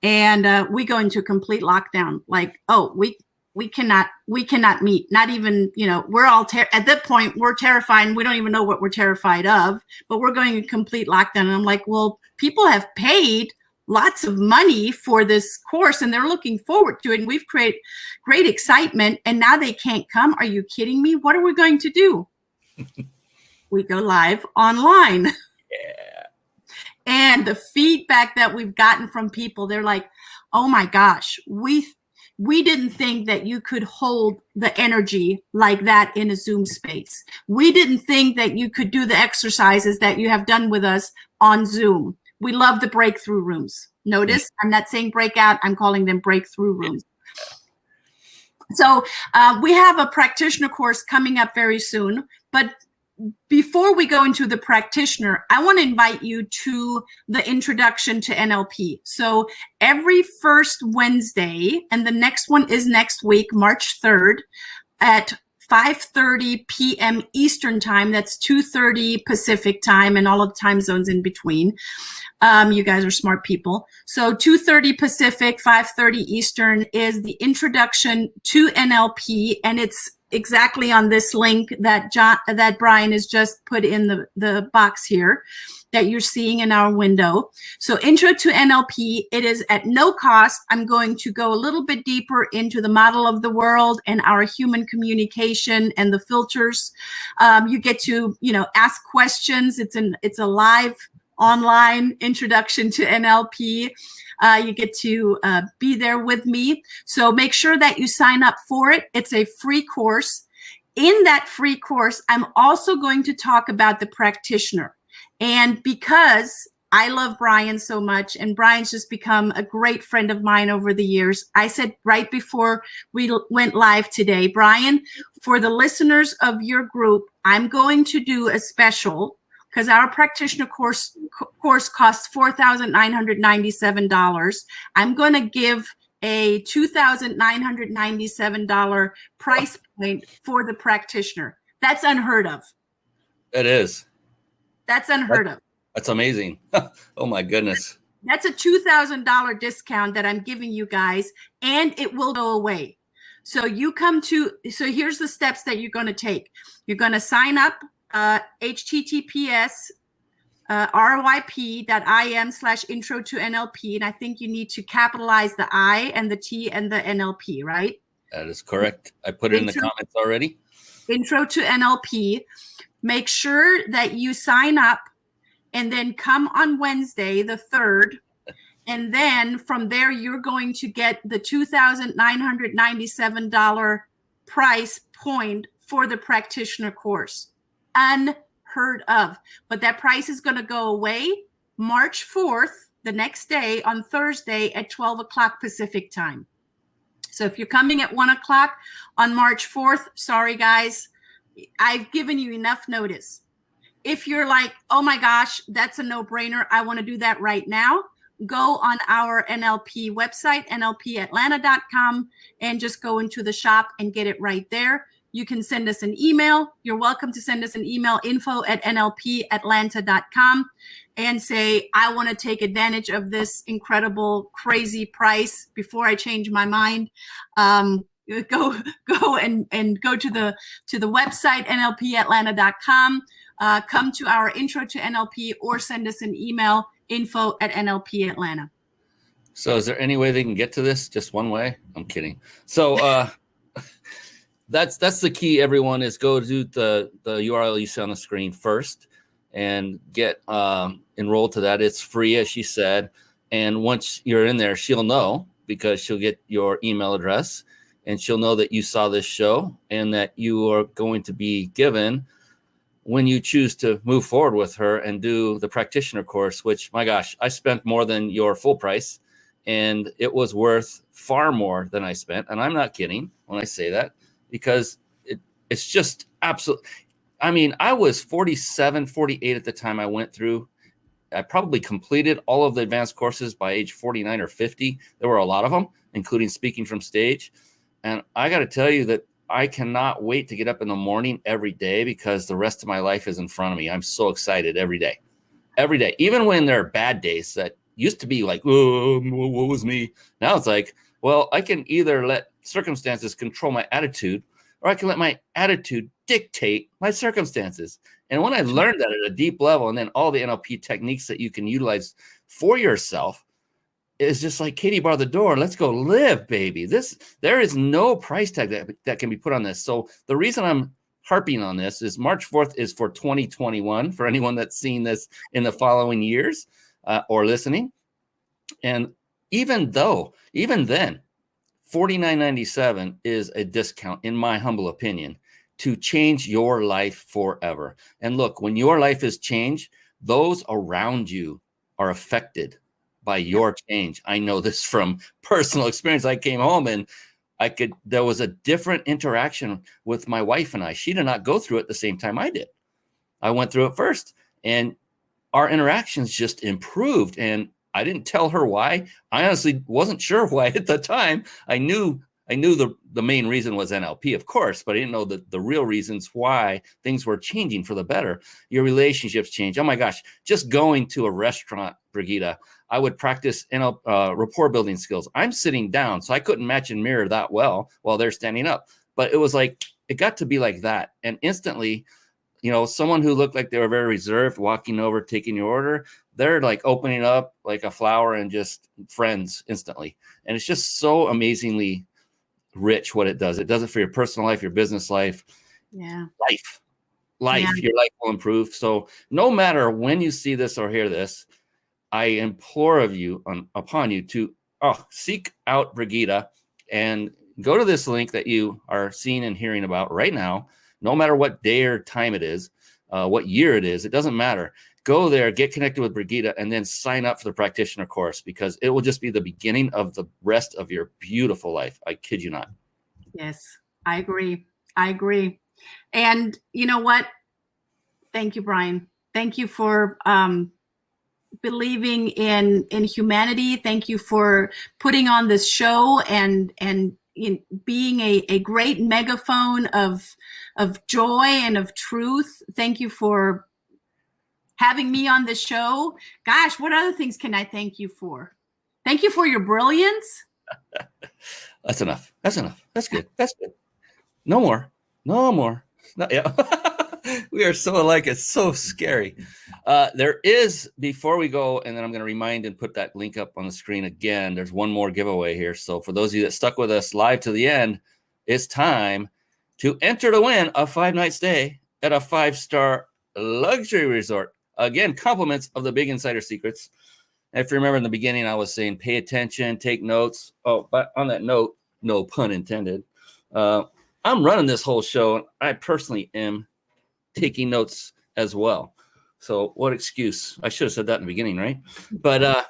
[SPEAKER 4] and we go into complete lockdown. Like, we cannot meet. Not even, we're all at that point, we're terrified and we don't even know what we're terrified of, but we're going in complete lockdown. And I'm like, well, people have paid lots of money for this course and they're looking forward to it. And we've created great excitement and now they can't come. Are you kidding me? What are we going to do? We go live online.
[SPEAKER 1] Yeah.
[SPEAKER 4] And the feedback that we've gotten from people, they're like, oh my gosh, we didn't think that you could hold the energy like that in a Zoom space. We didn't think that you could do the exercises that you have done with us on Zoom. We love the breakthrough rooms. Notice, I'm not saying breakout, I'm calling them breakthrough rooms. So we have a practitioner course coming up very soon, but before we go into the practitioner, I want to invite you to the introduction to NLP. So every first Wednesday, and the next one is next week, March 3rd, at 5:30 p.m. Eastern time. That's 2:30 Pacific time and all of the time zones in between. You guys are smart people. So 2:30 Pacific, 5:30 Eastern is the introduction to NLP, and it's exactly on this link that Brian has just put in the box here that you're seeing in our window. So intro to NLP, it is at no cost. I'm going to go a little bit deeper into the model of the world and our human communication and the filters. You get to, ask questions. It's a live online introduction to NLP. You get to be there with me. So make sure that you sign up for it. It's a free course. In that free course, I'm also going to talk about the practitioner. And because I love Brian so much, and Brian's just become a great friend of mine over the years, I said right before we went live today, Brian, for the listeners of your group, I'm going to do a special because our practitioner course costs $4,997. I'm going to give a $2,997 price point for the practitioner. That's unheard of.
[SPEAKER 1] It is.
[SPEAKER 4] That's unheard of.
[SPEAKER 1] That's amazing. Oh my goodness.
[SPEAKER 4] That's a $2,000 discount that I'm giving you guys, and it will go away. So here's the steps that you're going to take. You're going to sign up. https ryp.im/intro to NLP. And I think you need to capitalize the I and the T and the NLP, right?
[SPEAKER 1] That is correct. I put it in the comments already.
[SPEAKER 4] Intro to NLP. Make sure that you sign up and then come on Wednesday, the 3rd. And then from there, you're going to get the $2,997 price point for the practitioner course. Unheard of. But that price is going to go away March 4th, the next day on Thursday at 12 o'clock Pacific time. So if you're coming at 1 o'clock on March 4th, sorry guys, I've given you enough notice. If you're like, oh my gosh, that's a no-brainer, I want to do that right now, go on our NLP website, nlpatlanta.com, and just go into the shop and get it right there. You can send us an email. You're welcome to send us an email, info@nlpatlanta.com, and say, I want to take advantage of this incredible, crazy price before I change my mind. Go and go to the website, nlpatlanta.com. Come to our intro to NLP or send us an email, info@nlpatlanta.
[SPEAKER 1] So is there any way they can get to this? Just one way? I'm kidding. So that's the key, everyone, is go to the URL you see on the screen first and get enrolled to that. It's free, as she said. And once you're in there, she'll know, because she'll get your email address and she'll know that you saw this show and that you are going to be given, when you choose to move forward with her and do the practitioner course, which, my gosh, I spent more than your full price, and it was worth far more than I spent. And I'm not kidding when I say that, because it's just absolute. I mean, I was 47, 48 at the time I went through. I probably completed all of the advanced courses by age 49 or 50. There were a lot of them, including speaking from stage. And I got to tell you that I cannot wait to get up in the morning every day, because the rest of my life is in front of me. I'm so excited every day, even when there are bad days that used to be like, oh, what was me? Now it's like, well, I can either let circumstances control my attitude, or I can let my attitude dictate my circumstances. And when I learned that at a deep level, and then all the NLP techniques that you can utilize for yourself, is just like, Katie bar the door. Let's go live, baby. There is no price tag that can be put on this. So the reason I'm harping on this is March 4th is for 2021 for anyone that's seen this in the following years or listening. And even then, $49.97 is a discount, in my humble opinion, to change your life forever. And look, when your life is changed, those around you are affected by your change. I know this from personal experience. I came home and there was a different interaction with my wife and I. She did not go through it the same time I did. I went through it first, and our interactions just improved. And I didn't tell her why. I honestly wasn't sure why at the time. I knew the main reason was NLP, of course, but I didn't know the real reasons why things were changing for the better. Your relationships change. Oh my gosh, just going to a restaurant, Brigitta, I would practice rapport building skills. I'm sitting down, so I couldn't match and mirror that well while they're standing up. But it was like, it got to be like that. And instantly, someone who looked like they were very reserved, walking over, taking your order, they're like opening up like a flower and just friends instantly. And it's just so amazingly rich what it does. It does it for your personal life, your business life, life.
[SPEAKER 4] Yeah.
[SPEAKER 1] Your life will improve. So no matter when you see this or hear this, I implore upon you to seek out Brigitta and go to this link that you are seeing and hearing about right now. No matter what day or time it is, what year it is, it doesn't matter. Go there, get connected with Brigitta, and then sign up for the practitioner course, because it will just be the beginning of the rest of your beautiful life. I kid you not.
[SPEAKER 4] Yes, I agree. And you know what? Thank you, Brian. Thank you for believing in humanity. Thank you for putting on this show and in being a great megaphone of joy and of truth. Thank you for having me on the show. Gosh, what other things can I thank you for? Thank you for your brilliance.
[SPEAKER 1] That's enough. That's good. No more. Yeah. We are so alike. It's so scary. There is, before we go, and then I'm going to remind and put that link up on the screen again, there's one more giveaway here. So for those of you that stuck with us live to the end, it's time to enter to win a 5-night stay at a 5-star luxury resort. Again, compliments of the Big Insider Secrets. And if you remember in the beginning, I was saying, pay attention, take notes. Oh, but on that note, no pun intended, I'm running this whole show, and I personally am taking notes as well. So what excuse? I should have said that in the beginning, right? But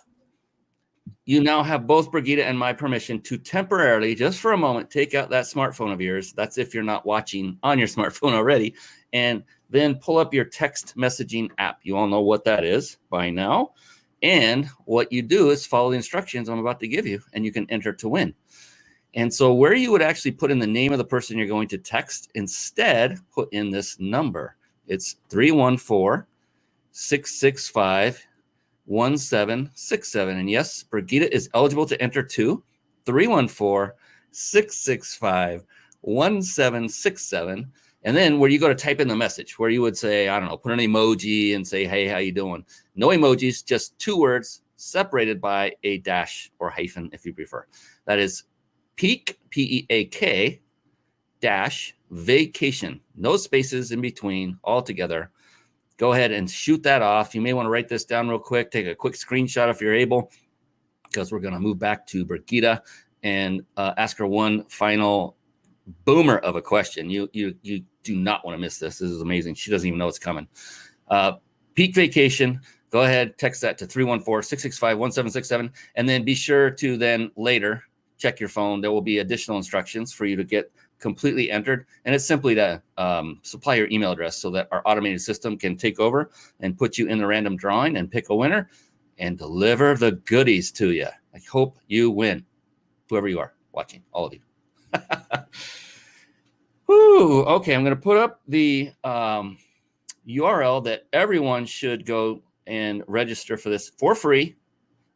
[SPEAKER 1] you now have both Brigitta and my permission to temporarily, just for a moment, take out that smartphone of yours. That's if you're not watching on your smartphone already. And then pull up your text messaging app. You all know what that is by now. And what you do is follow the instructions I'm about to give you, and you can enter to win. And so where you would actually put in the name of the person you're going to text, instead put in this number. It's 314-665-1767. And yes, Brigitta is eligible to enter too. 314-665-1767. And then where you go to type in the message, where you would say, I don't know, put an emoji and say, hey, how you doing? No emojis, just 2 words separated by a dash or hyphen if you prefer. That is peak, P-E-A-K, dash vacation. No spaces in between, all together. Go ahead and shoot that off. You may want to write this down real quick. Take a quick screenshot if you're able, because we're going to move back to Brigitta and ask her one final boomer of a question. You do not want to miss this. This is amazing. She doesn't even know it's coming. Peak vacation. Go ahead, text that to 314-665-1767, and then be sure to then later check your phone. There will be additional instructions for you to get completely entered, and it's simply to supply your email address so that our automated system can take over and put you in the random drawing and pick a winner and deliver the goodies to you. I hope you win, whoever you are watching, all of you. Whew, okay, I'm going to put up the URL that everyone should go and register for this for free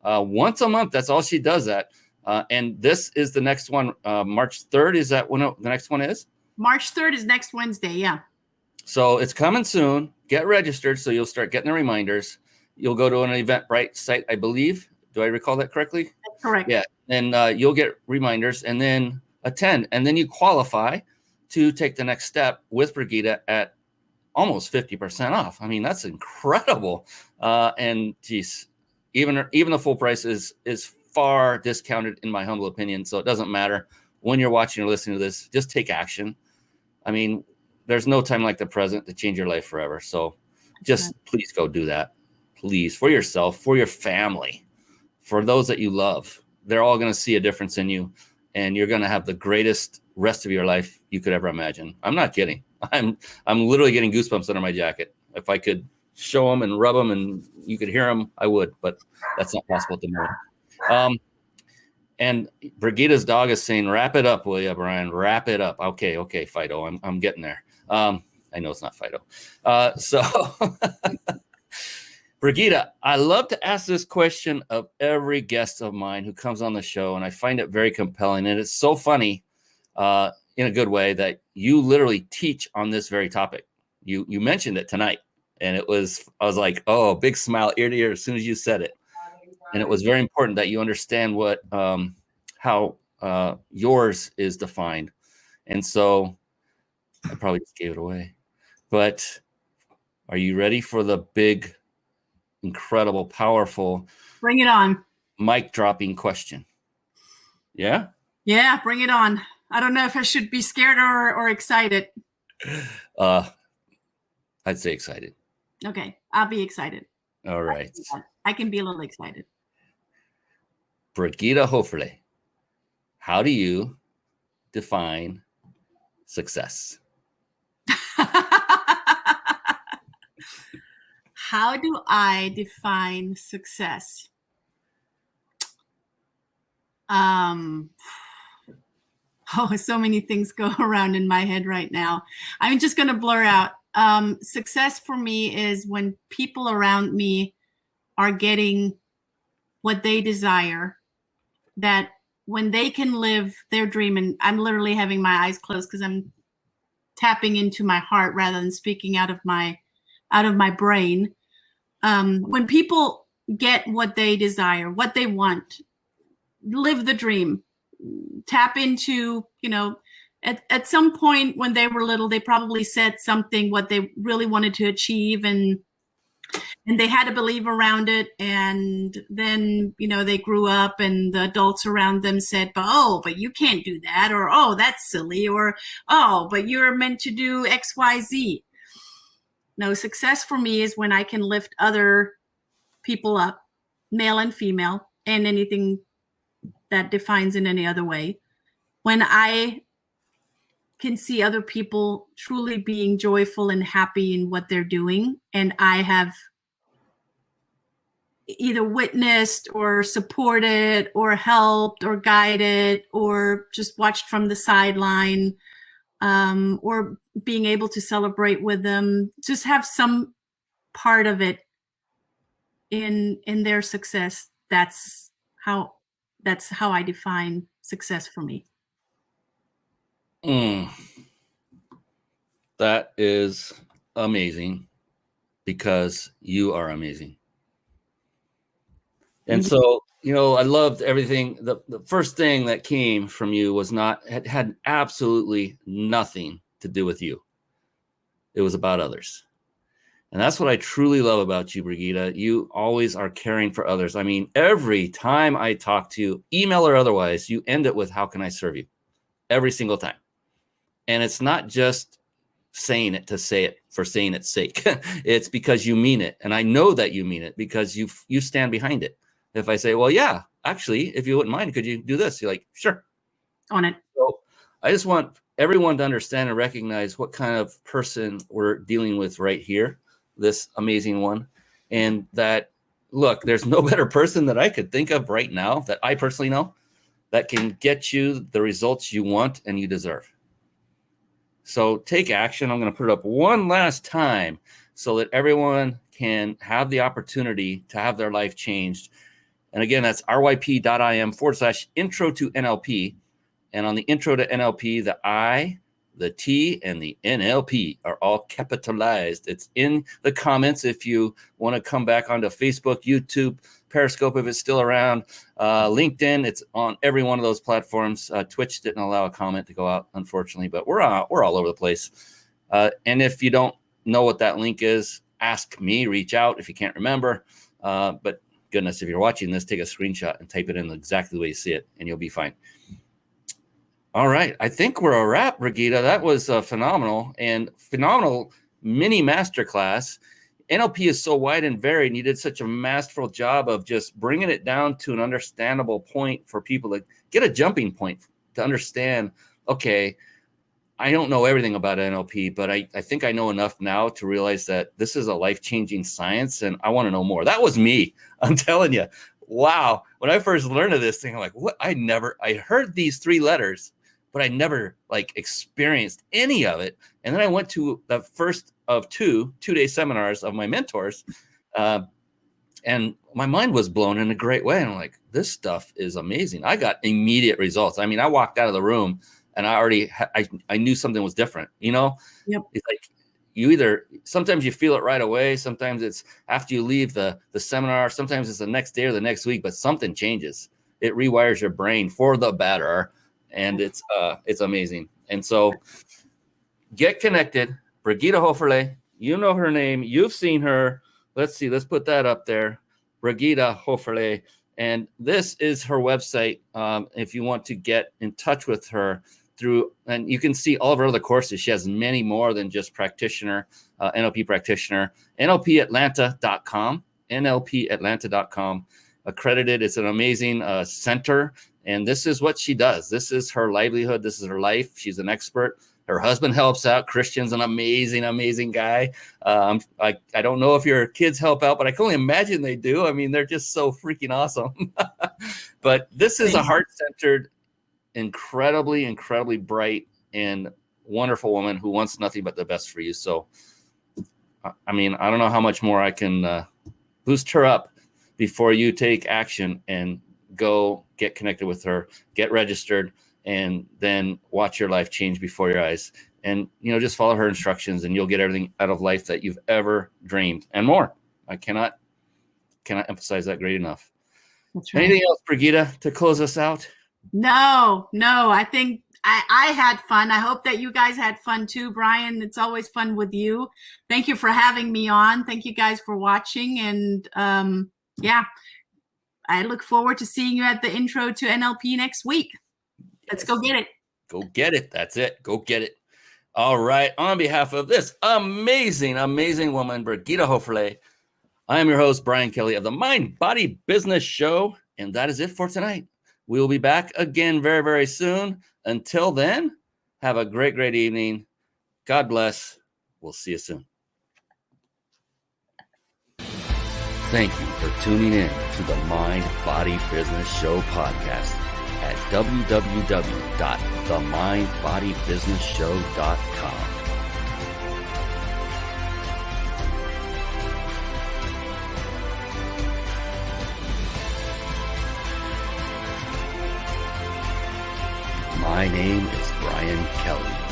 [SPEAKER 1] once a month. That's all she does that. And this is the next one, March 3rd. Is that when the next one is?
[SPEAKER 4] March 3rd is next Wednesday. Yeah.
[SPEAKER 1] So it's coming soon. Get registered so you'll start getting the reminders. You'll go to an Eventbrite site, I believe. Do I recall that correctly?
[SPEAKER 4] That's correct.
[SPEAKER 1] Yeah. And you'll get reminders and then attend. And then you qualify to take the next step with Brigitta at almost 50% off. I mean, that's incredible. And geez, even the full price is far discounted in my humble opinion. So it doesn't matter when you're watching or listening to this, just take action. I mean, there's no time like the present to change your life forever. So just please go do that. Please, for yourself, for your family, for those that you love. They're all going to see a difference in you, and you're going to have the greatest rest of your life you could ever imagine. I'm not kidding. I'm literally getting goosebumps under my jacket. If I could show them and rub them and you could hear them, I would, but that's not possible at the moment. And Brigitta's dog is saying, wrap it up, will you, Brian? Wrap it up. Okay, Fido. I'm getting there. I know it's not Fido. So Brigitta, I love to ask this question of every guest of mine who comes on the show, and I find it very compelling. And it's so funny in a good way that you literally teach on this very topic. You mentioned it tonight, and I was like, oh, big smile ear to ear as soon as you said it. And it was very important that you understand what how yours is defined. And so I probably just gave it away. But are you ready for the big, incredible, powerful,
[SPEAKER 4] bring it on,
[SPEAKER 1] mic dropping question? Yeah?
[SPEAKER 4] Yeah, bring it on. I don't know if I should be scared or excited.
[SPEAKER 1] I'd say excited.
[SPEAKER 4] Okay, I'll be excited.
[SPEAKER 1] All right.
[SPEAKER 4] I can be a little excited.
[SPEAKER 1] Brigitta Hoeferle, how do you define success?
[SPEAKER 4] How do I define success? So many things go around in my head right now. I'm just going to blur out. Success for me is when people around me are getting what they desire, that when they can live their dream, and I'm literally having my eyes closed because I'm tapping into my heart rather than speaking out of my brain. When people get what they desire, what they want, live the dream, tap into, at some point when they were little, they probably said something, what they really wanted to achieve, and they had to believe around it. And then, they grew up and the adults around them said, but you can't do that, or, oh, that's silly, or, oh, but you're meant to do X, Y, Z. No, success for me is when I can lift other people up, male and female, and anything that defines in any other way. When I can see other people truly being joyful and happy in what they're doing, and I have either witnessed or supported or helped or guided or just watched from the sideline, or being able to celebrate with them, just have some part of it in their success. That's how I define success for me.
[SPEAKER 1] That is amazing, because you are amazing. And so, I loved everything. The first thing that came from you had absolutely nothing to do with you. It was about others. And that's what I truly love about you, Brigitta. You always are caring for others. I mean, every time I talk to you, email or otherwise, you end it with, how can I serve you? Every single time. And it's not just saying it to say it for saying its sake. It's because you mean it. And I know that you mean it because you stand behind it. If I say, well, yeah, actually, if you wouldn't mind, could you do this? You're like, sure.
[SPEAKER 4] On it.
[SPEAKER 1] So I just want everyone to understand and recognize what kind of person we're dealing with right here, this amazing one. And that, look, there's no better person that I could think of right now that I personally know that can get you the results you want and you deserve. So take action. I'm going to put it up one last time so that everyone can have the opportunity to have their life changed. And again, that's ryp.im/intro to NLP. And on the intro to NLP, the I, the T, and the NLP are all capitalized. It's in the comments if you want to come back onto Facebook, YouTube, Periscope if it's still around, LinkedIn. It's on every one of those platforms. Twitch didn't allow a comment to go out, unfortunately, but we're all over the place. And if you don't know what that link is, ask me, reach out if you can't remember. But goodness, if you're watching this, take a screenshot and type it in exactly the way you see it, and you'll be fine. All right. I think we're a wrap, Brigitta. That was phenomenal mini masterclass. NLP is so wide and varied, and you did such a masterful job of just bringing it down to an understandable point for people to get a jumping point to understand, okay, I don't know everything about NLP, but I think I know enough now to realize that this is a life-changing science, and I want to know more. That was me. I'm telling you. Wow. When I first learned of this thing, I'm like, what? I heard these 3 letters, but I never experienced any of it. And then I went to the first of 2-day seminars of my mentors. And my mind was blown in a great way. And I'm like, this stuff is amazing. I got immediate results. I mean, I walked out of the room and I knew something was different, Yep. It's like sometimes you feel it right away. Sometimes it's after you leave the seminar. Sometimes it's the next day or the next week, but something changes. It rewires your brain for the better. And it's amazing. And so get connected. Brigitta Hoeferle, you know her name. You've seen her. Let's see. Let's put that up there. Brigitta Hoeferle. And this is her website. If you want to get in touch with her and you can see all of her other courses. She has many more than just practitioner, NLP practitioner, NLPatlanta.com, NLPatlanta.com. Accredited. It's an amazing center. And this is what she does. This is her livelihood. This is her life. She's an expert. Her husband helps out. Christian's an amazing, amazing guy. I don't know if your kids help out, but I can only imagine they do. I mean, they're just so freaking awesome. But this is a heart-centered, incredibly, incredibly bright and wonderful woman who wants nothing but the best for you. So, I mean, I don't know how much more I can boost her up before you take action and go get connected with her, get registered, and then watch your life change before your eyes. And, just follow her instructions and you'll get everything out of life that you've ever dreamed and more. I cannot emphasize that great enough. That's right. Anything else, Brigitta, to close us out? No. I think I had fun. I hope that you guys had fun too, Brian. It's always fun with you. Thank you for having me on. Thank you guys for watching. And I look forward to seeing you at the intro to NLP next week. Let's go get it. Go get it. That's it. Go get it. All right. On behalf of this amazing, amazing woman, Brigitta Hoeferle, I am your host, Brian Kelly of the Mind Body Business Show. And that is it for tonight. We will be back again very, very soon. Until then, have a great, great evening. God bless. We'll see you soon. Thank you for tuning in to the Mind Body Business Show podcast at www.themindbodybusinessshow.com. My name is Brian Kelly.